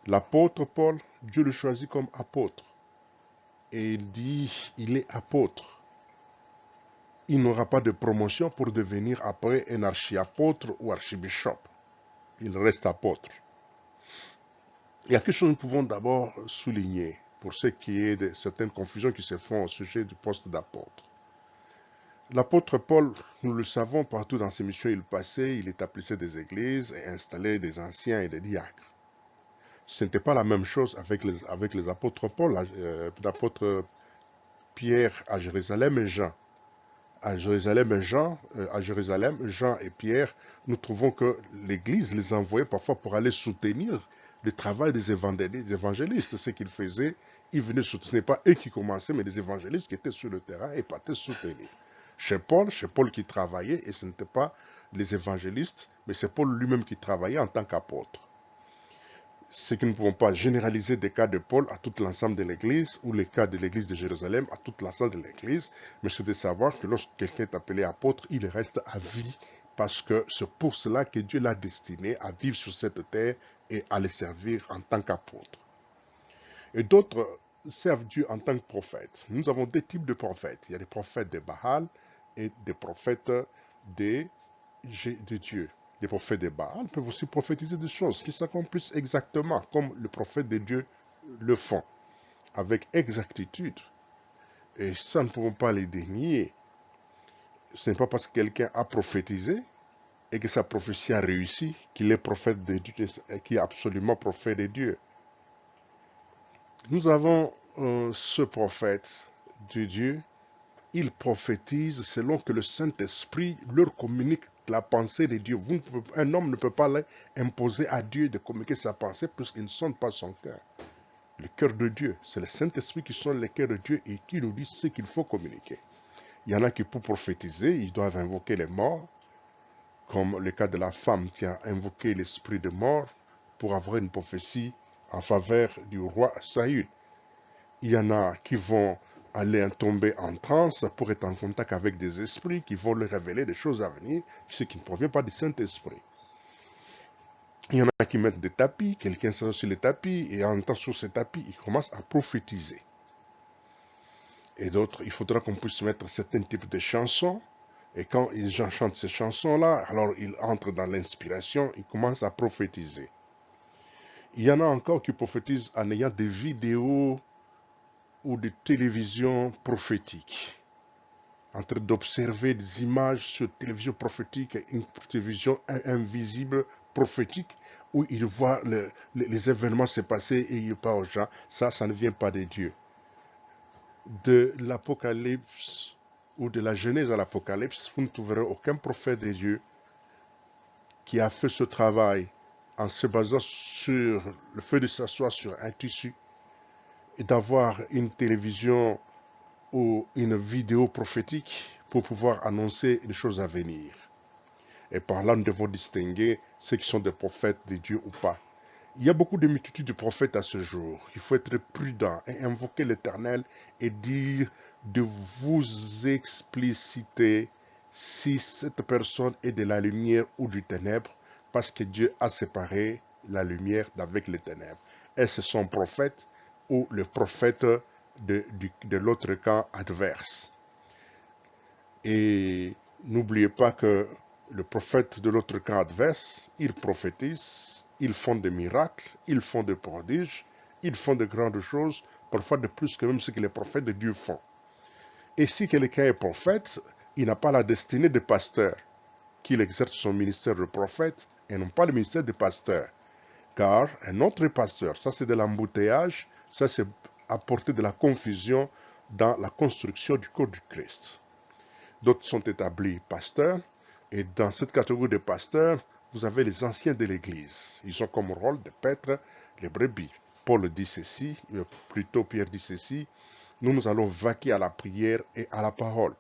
S1: L'apôtre Paul, Dieu le choisit comme apôtre. Et il dit, il est apôtre. Il n'aura pas de promotion pour devenir après un archiapôtre ou archibishop. Il reste apôtre. Il y a quelque chose que nous pouvons d'abord souligner pour ce qui est de certaines confusions qui se font au sujet du poste d'apôtre. L'apôtre Paul, nous le savons, partout dans ses missions il passait, il établissait des églises et installait des anciens et des diacres. Ce n'était pas la même chose avec les apôtres Paul, l'apôtre Pierre à Jérusalem et Jean. À Jérusalem, Jean et Pierre, nous trouvons que l'Église les envoyait parfois pour aller soutenir le travail des évangélistes. Ce qu'ils faisaient, ils venaient soutenir. Ce n'est pas eux qui commençaient, mais des évangélistes qui étaient sur le terrain et partaient soutenir. Chez Paul qui travaillait, et ce n'était pas les évangélistes, mais c'est Paul lui-même qui travaillait en tant qu'apôtre. C'est que nous ne pouvons pas généraliser des cas de Paul à tout l'ensemble de l'Église ou les cas de l'Église de Jérusalem à tout l'ensemble de l'Église, mais c'est de savoir que lorsque quelqu'un est appelé apôtre, il reste à vie parce que c'est pour cela que Dieu l'a destiné à vivre sur cette terre et à le servir en tant qu'apôtre. Et d'autres servent Dieu en tant que prophète. Nous avons deux types de prophètes. Il y a des prophètes de Baal et des prophètes de Dieu. Les prophètes de Baal peuvent aussi prophétiser des choses qui s'accomplissent exactement comme les prophètes de Dieu le font, avec exactitude. Et ça, nous ne pouvons pas les dénier. Ce n'est pas parce que quelqu'un a prophétisé et que sa prophétie a réussi qu'il est prophète de Dieu et qu'il est absolument prophète de Dieu. Nous avons ce prophète de Dieu. Il prophétise selon que le Saint-Esprit leur communique la pensée de Dieu. Un homme ne peut pas imposer à Dieu de communiquer sa pensée puisqu'il ne sonne pas son cœur. Le cœur de Dieu, c'est le Saint-Esprit qui sonne le cœur de Dieu et qui nous dit ce qu'il faut communiquer. Il y en a qui pour prophétiser, ils doivent invoquer les morts, comme le cas de la femme qui a invoqué l'esprit de mort pour avoir une prophétie en faveur du roi Saül. Il y en a qui vont aller tomber en transe pour être en contact avec des esprits qui vont leur révéler des choses à venir, ce qui ne provient pas du Saint-Esprit. Il y en a qui mettent des tapis, quelqu'un s'assoit sur les tapis et en temps sur ces tapis, il commence à prophétiser. Et d'autres, il faudra qu'on puisse mettre certains types de chansons. Et quand ils chantent ces chansons-là, alors ils entrent dans l'inspiration, ils commencent à prophétiser. Il y en a encore qui prophétisent en ayant des vidéos ou de télévision prophétique, en train d'observer des images sur télévision prophétique, une télévision invisible prophétique, où il voit les événements se passer et il parle aux gens. Ça ne vient pas de Dieu. de l'Apocalypse ou de la Genèse à l'Apocalypse, vous ne trouverez aucun prophète de Dieu qui a fait ce travail en se basant sur le fait de s'asseoir sur un tissu et d'avoir une télévision ou une vidéo prophétique pour pouvoir annoncer les choses à venir. Et par là, nous devons distinguer ceux qui sont des prophètes de Dieu ou pas. Il y a beaucoup de multitudes de prophètes à ce jour. Il faut être prudent et invoquer l'Éternel et dire de vous expliciter si cette personne est de la lumière ou du ténèbre, parce que Dieu a séparé la lumière d'avec les ténèbres. Est-ce son prophète ou le prophète de l'autre camp adverse? Et n'oubliez pas que le prophète de l'autre camp adverse, il prophétise, ils font des miracles, ils font des prodiges, ils font de grandes choses, parfois de plus que même ce que les prophètes de Dieu font. Et si quelqu'un est prophète, il n'a pas la destinée de pasteur, qu'il exerce son ministère de prophète et non pas le ministère de pasteur. Car un autre pasteur, ça c'est de l'embouteillage, ça c'est apporter de la confusion dans la construction du corps du Christ. D'autres sont établis pasteurs, et dans cette catégorie de pasteurs, vous avez les anciens de l'Église. Ils ont comme rôle de paître les brebis. Paul dit ceci, plutôt Pierre dit ceci, nous allons vaquer à la prière et à la parole.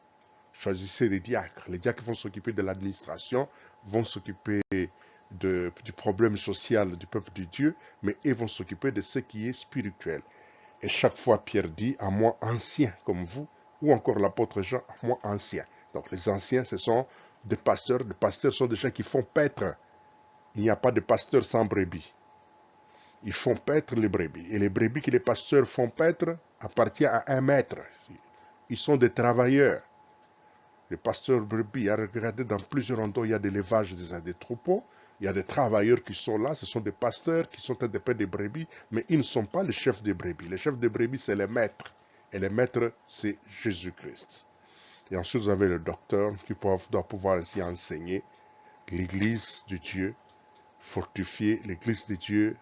S1: Choisissez les diacres. Les diacres vont s'occuper de l'administration, vont s'occuper du problème social du peuple de Dieu, mais ils vont s'occuper de ce qui est spirituel. Et chaque fois, Pierre dit, à moi ancien comme vous, ou encore l'apôtre Jean, à moi ancien. Donc les anciens, ce sont des pasteurs. Les pasteurs sont des gens qui font paître. Il n'y a pas de pasteur sans brebis. Ils font paître les brebis. Et les brebis que les pasteurs font paître appartiennent à un maître. Ils sont des travailleurs. Les pasteurs brebis, à regarder dans plusieurs endroits, il y a des levages des troupeaux. Il y a des travailleurs qui sont là, ce sont des pasteurs qui sont des pères des brebis, mais ils ne sont pas les chefs des brebis. Les chefs des brebis, c'est les maîtres. Et les maîtres, c'est Jésus-Christ. Et ensuite, vous avez le docteur qui doit pouvoir ainsi enseigner l'église de Dieu, fortifier l'église de Dieu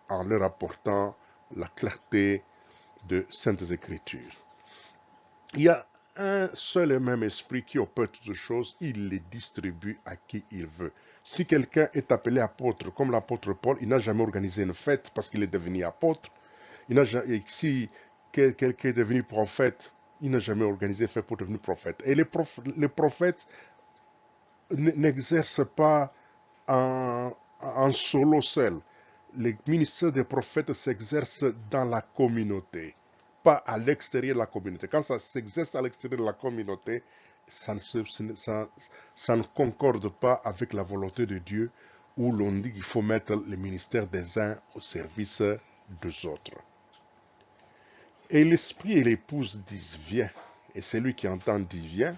S1: en leur apportant la clarté de Saintes Écritures. Il y a un seul et même esprit qui opère toutes choses, il les distribue à qui il veut. Si quelqu'un est appelé apôtre, comme l'apôtre Paul, il n'a jamais organisé une fête parce qu'il est devenu apôtre. Si quelqu'un est devenu prophète, il n'a jamais organisé une fête pour devenir prophète. Et les prophètes n'exercent pas en solo seul. Le ministère des prophètes s'exerce dans la communauté, pas à l'extérieur de la communauté. Quand ça s'exerce à l'extérieur de la communauté, ça ne concorde pas avec la volonté de Dieu, où l'on dit qu'il faut mettre le ministère des uns au service des autres. Et l'esprit et l'épouse disent viens, et celui qui entend dit viens,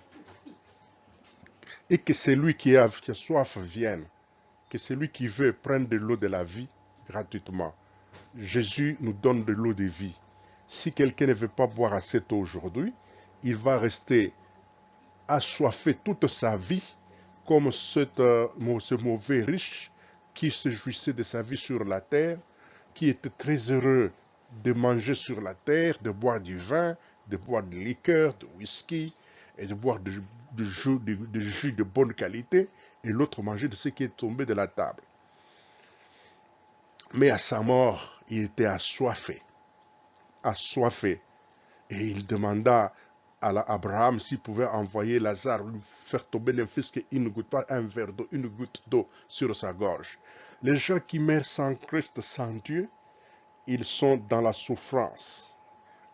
S1: et que celui qui a soif vienne, que celui qui veut prendre de l'eau de la vie gratuitement. Jésus nous donne de l'eau de vie. Si quelqu'un ne veut pas boire à cette eau aujourd'hui, il va rester assoiffé toute sa vie, comme ce mauvais riche qui se jouissait de sa vie sur la terre, qui était très heureux de manger sur la terre, de boire du vin, de boire de liqueur, de whisky, et de boire de jus de bonne qualité, et l'autre manger de ce qui est tombé de la table. Mais à sa mort, il était assoiffé, et il demanda à Abraham s'il pouvait envoyer Lazare, lui faire tomber d'un fils qu'il ne goûte pas un verre d'eau, une goutte d'eau sur sa gorge. Les gens qui meurent sans Christ, sans Dieu, ils sont dans la souffrance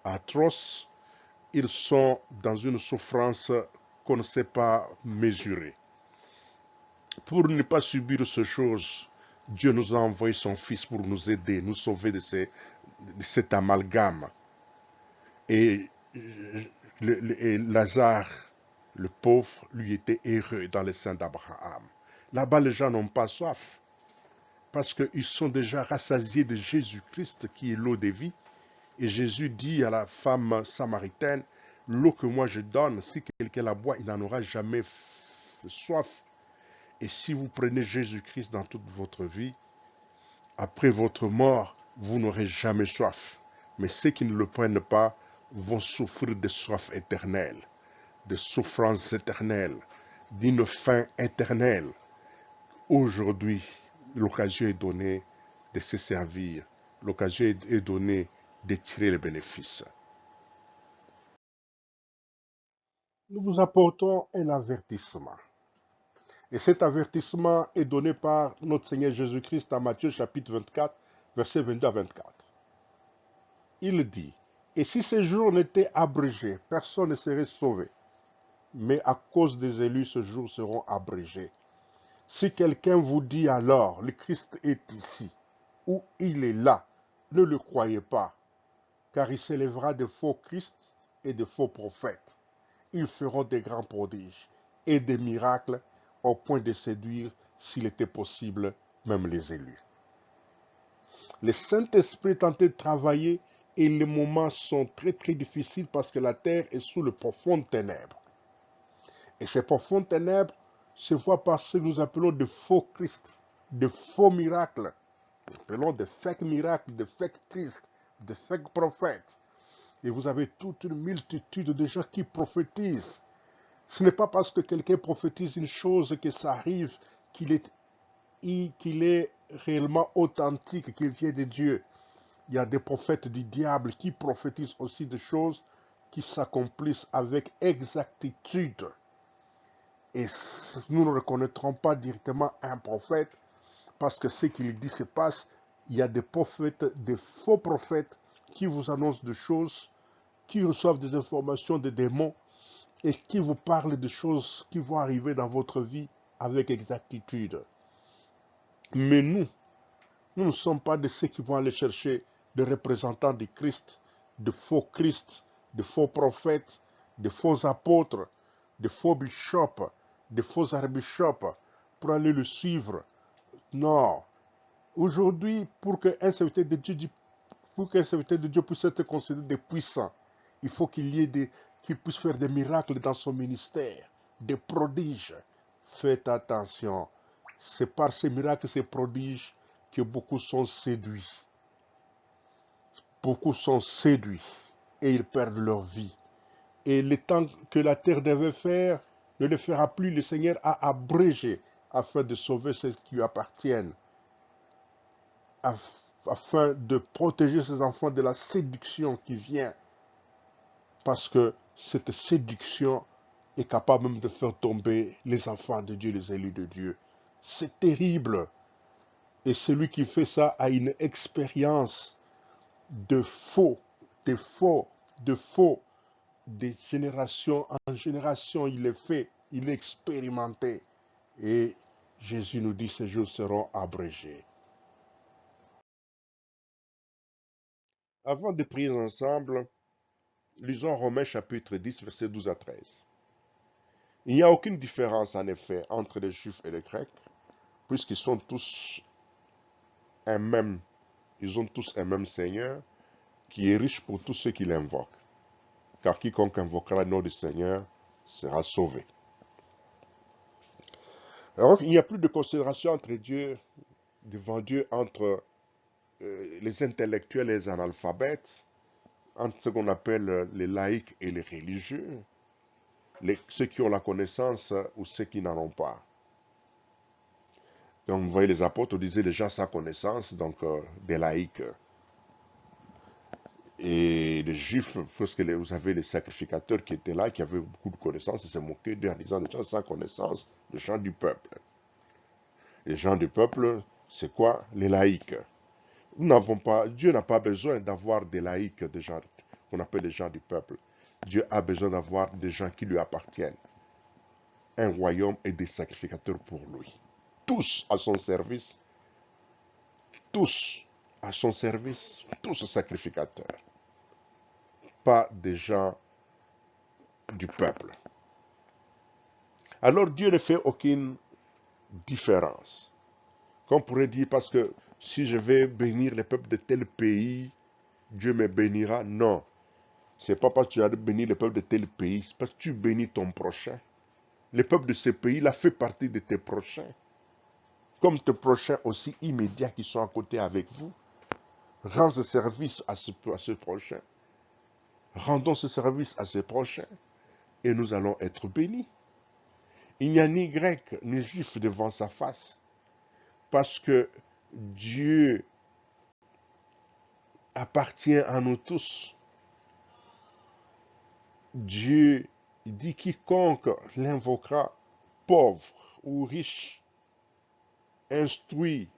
S1: atroce, ils sont dans une souffrance qu'on ne sait pas mesurer. Pour ne pas subir ces choses, Dieu nous a envoyé son Fils pour nous aider, nous sauver de cet amalgame. Et Lazare, le pauvre, lui était heureux dans le sein d'Abraham. Là-bas, les gens n'ont pas soif, parce qu'ils sont déjà rassasiés de Jésus-Christ qui est l'eau de vie. Et Jésus dit à la femme samaritaine, l'eau que moi je donne, si quelqu'un la boit, il n'en aura jamais soif. Et si vous prenez Jésus-Christ dans toute votre vie, après votre mort, vous n'aurez jamais soif. Mais ceux qui ne le prennent pas vont souffrir de soif éternelle, de souffrances éternelles, d'une faim éternelle. Aujourd'hui, l'occasion est donnée de se servir. L'occasion est donnée de tirer les bénéfices. Nous vous apportons un avertissement. Et cet avertissement est donné par notre Seigneur Jésus-Christ dans Matthieu chapitre 24, versets 22 à 24. Il dit, « Et si ces jours n'étaient abrégés, personne ne serait sauvé. Mais à cause des élus, ces jours seront abrégés. Si quelqu'un vous dit alors, le Christ est ici, ou il est là, ne le croyez pas, car il s'élèvera de faux Christ et de faux prophètes. Ils feront des grands prodiges et des miracles au point de séduire, s'il était possible, même les élus. » Le Saint-Esprit est en train de travailler et les moments sont très très difficiles parce que la terre est sous le profondes ténèbres. Et ces profondes ténèbres se voient par ce que nous appelons de faux Christ, de faux miracles. Nous appelons de fake miracles, de fake Christ, de fake prophètes. Et vous avez toute une multitude de gens qui prophétisent. Ce n'est pas parce que quelqu'un prophétise une chose que ça arrive qu'il est réellement authentique, qu'il vient de Dieu. Il y a des prophètes du diable qui prophétisent aussi des choses qui s'accomplissent avec exactitude. Et nous ne reconnaîtrons pas directement un prophète parce que ce qu'il dit se passe. Il y a des prophètes, des faux prophètes qui vous annoncent des choses, qui reçoivent des informations des démons et qui vous parlent de choses qui vont arriver dans votre vie avec exactitude. Mais nous ne sommes pas de ceux qui vont aller chercher des représentants du Christ, de faux Christ, de faux prophètes, de faux apôtres, de faux bishops, de faux archbishops, pour aller le suivre. Non. Aujourd'hui, pour qu'un serviteur de Dieu puisse être considéré des puissants, il faut qu'il puisse faire des miracles dans son ministère, des prodiges. Faites attention. C'est par ces miracles, ces prodiges, que beaucoup sont séduits. Beaucoup sont séduits et ils perdent leur vie. Et le temps que la terre devait faire ne le fera plus. Le Seigneur a abrégé afin de sauver ceux qui lui appartiennent, afin de protéger ses enfants de la séduction qui vient. Parce que cette séduction est capable même de faire tomber les enfants de Dieu, les élus de Dieu. C'est terrible. Et celui qui fait ça a une expérience de faux, de faux, de faux. De génération en génération, il est fait, il est expérimenté. Et Jésus nous dit, ces jours seront abrégés. Avant de prier ensemble, lisons Romains chapitre 10, versets 12 à 13. Il n'y a aucune différence, en effet, entre les Juifs et les Grecs, puisqu'ils sont tous un même, ils ont tous un même Seigneur, qui est riche pour tous ceux qui l'invoquent. Car quiconque invoquera le nom du Seigneur sera sauvé. Alors, il n'y a plus de considération entre Dieu, devant Dieu, entre les intellectuels et les analphabètes, entre ce qu'on appelle les laïcs et les religieux, ceux qui ont la connaissance ou ceux qui n'en ont pas. Donc, vous voyez, les apôtres disaient les gens sans connaissance, donc des laïcs. Et les juifs, parce que vous avez les sacrificateurs qui étaient là, qui avaient beaucoup de connaissances, ils se moquaient d'eux en disant des gens sans connaissance, les gens du peuple. Les gens du peuple, c'est quoi? Les laïcs. Dieu n'a pas besoin d'avoir des laïcs, des gens qu'on appelle les gens du peuple. Dieu a besoin d'avoir des gens qui lui appartiennent. Un royaume et des sacrificateurs pour lui. Tous à son service. Tous à son service. Tous sacrificateurs. Pas des gens du peuple. Alors Dieu ne fait aucune différence. Qu'on pourrait dire parce que si je vais bénir les peuples de tel pays, Dieu me bénira. Non. C'est pas parce que tu as béni le peuple de tel pays, c'est parce que tu bénis ton prochain. Le peuple de ce pays-là fait partie de tes prochains. Comme tes prochains aussi immédiats qui sont à côté avec vous. Rends ce service à ce prochain. Rendons ce service à ses prochains et nous allons être bénis. Il n'y a ni grec ni juif devant sa face parce que Dieu appartient à nous tous. Dieu dit quiconque l'invoquera, pauvre ou riche, instruit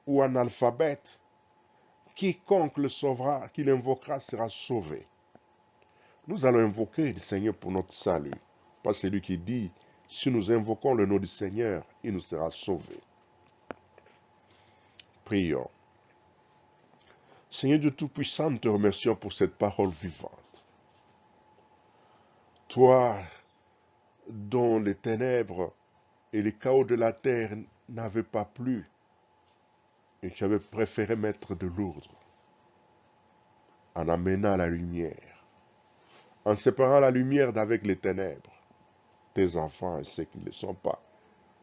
S1: ou analphabète, quiconque le sauvera, qui l'invoquera sera sauvé. Nous allons invoquer le Seigneur pour notre salut. Pas celui qui dit, si nous invoquons le nom du Seigneur, il nous sera sauvé. Prions. Seigneur Dieu Tout-Puissant, nous te remercions pour cette parole vivante. Toi, dont les ténèbres et les chaos de la terre n'avaient pas plu, et tu avais préféré mettre de l'ordre en amenant la lumière, en séparant la lumière d'avec les ténèbres, tes enfants et ceux qui ne le sont pas,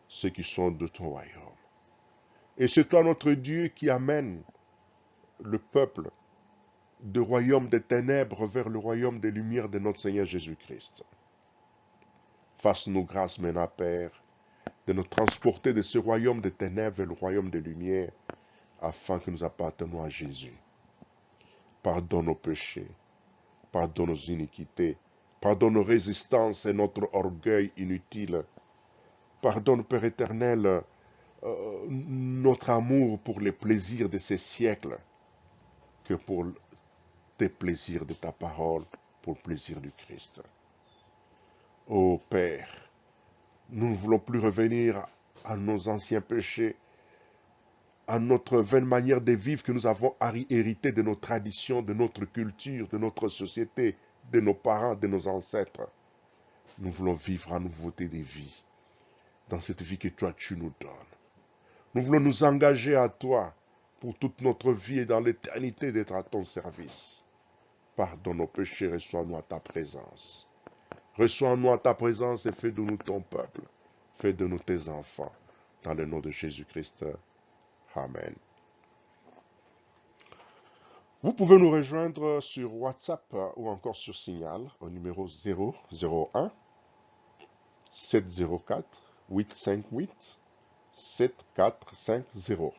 S1: ceux qui sont de ton royaume. Et c'est toi notre Dieu qui amène le peuple du royaume des ténèbres vers le royaume des lumières de notre Seigneur Jésus-Christ. Fasse-nous grâce maintenant, Père, de nous transporter de ce royaume des ténèbres vers le royaume des lumières, afin que nous appartenions à Jésus. Pardonne nos péchés, pardonne nos iniquités, pardonne nos résistances et notre orgueil inutile. Pardonne, Père éternel, notre amour pour les plaisirs de ces siècles, que pour tes plaisirs de ta parole, pour le plaisir du Christ. Ô Père, nous ne voulons plus revenir à nos anciens péchés, à notre vaine manière de vivre que nous avons hérité de nos traditions, de notre culture, de notre société, de nos parents, de nos ancêtres. Nous voulons vivre en nouveauté de vie, dans cette vie que toi tu nous donnes. Nous voulons nous engager à toi pour toute notre vie et dans l'éternité d'être à ton service. Pardonne nos péchés, reçois-nous à ta présence. Reçois-nous à ta présence et fais de nous ton peuple. Fais de nous tes enfants. Dans le nom de Jésus-Christ. Amen. Vous pouvez nous rejoindre sur WhatsApp ou encore sur Signal au numéro 001 704 858 7450.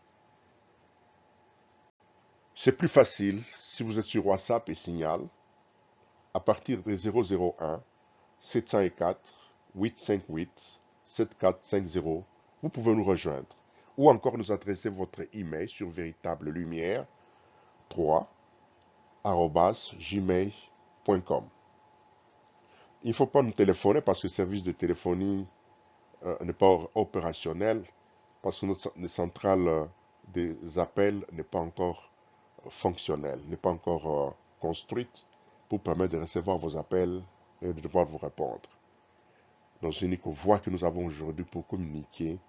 S1: C'est plus facile si vous êtes sur WhatsApp et Signal à partir de 001 704 858 7450. Vous pouvez nous rejoindre ou encore nous adresser votre email sur véritable lumière 3@gmail.com. Il ne faut pas nous téléphoner parce que le service de téléphonie n'est pas opérationnel, parce que notre centrale des appels n'est pas encore fonctionnelle, n'est pas encore construite pour permettre de recevoir vos appels et de devoir vous répondre. Donc, l'unique voie que nous avons aujourd'hui pour communiquer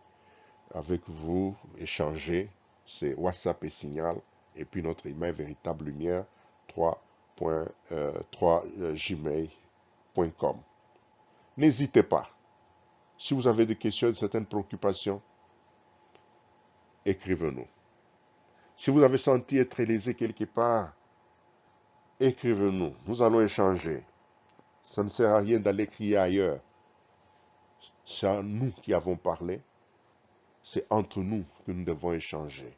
S1: avec vous, échanger, c'est WhatsApp et Signal, et puis notre email véritable lumière 3.gmail.com. N'hésitez pas. Si vous avez des questions, certaines préoccupations, écrivez-nous. Si vous avez senti être lésé quelque part, écrivez-nous. Nous allons échanger. Ça ne sert à rien d'aller crier ailleurs. C'est à nous qui avons parlé. C'est entre nous que nous devons échanger.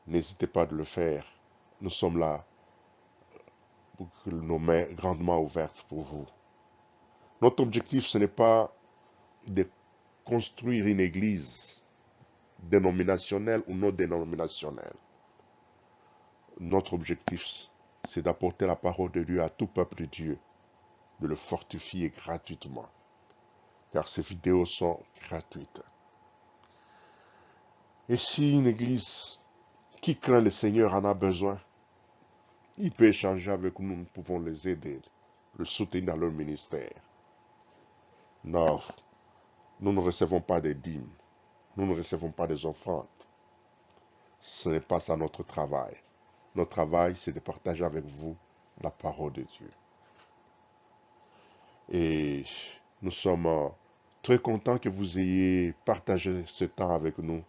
S1: N'hésitez pas de le faire. Nous sommes là pour que nos mains grandement ouvertes pour vous. Notre objectif, ce n'est pas de construire une église dénominationnelle ou non dénominationnelle. Notre objectif, c'est d'apporter la parole de Dieu à tout peuple de Dieu, de le fortifier gratuitement, car ces vidéos sont gratuites. Et si une église qui craint le Seigneur en a besoin, il peut échanger avec nous, nous pouvons les aider, le soutenir dans leur ministère. Non, nous ne recevons pas des dîmes, nous ne recevons pas des offrandes. Ce n'est pas ça notre travail. Notre travail, c'est de partager avec vous la parole de Dieu. Et nous sommes très contents que vous ayez partagé ce temps avec nous.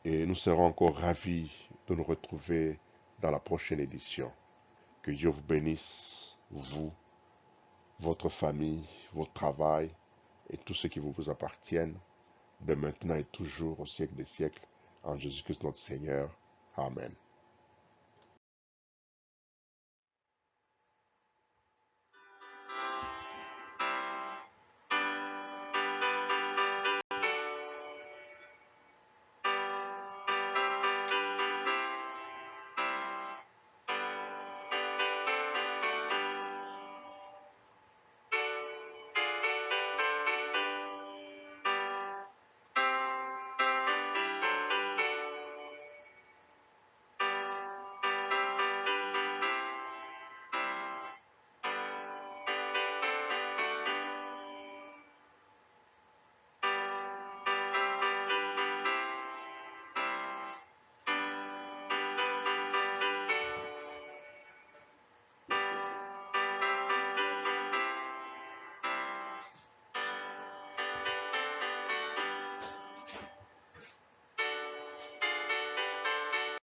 S1: Et nous serons encore ravis de nous retrouver dans la prochaine édition. Que Dieu vous bénisse, vous, votre famille, votre travail et tout ce qui vous appartiennent, de maintenant et toujours au siècle des siècles, en Jésus-Christ notre Seigneur. Amen.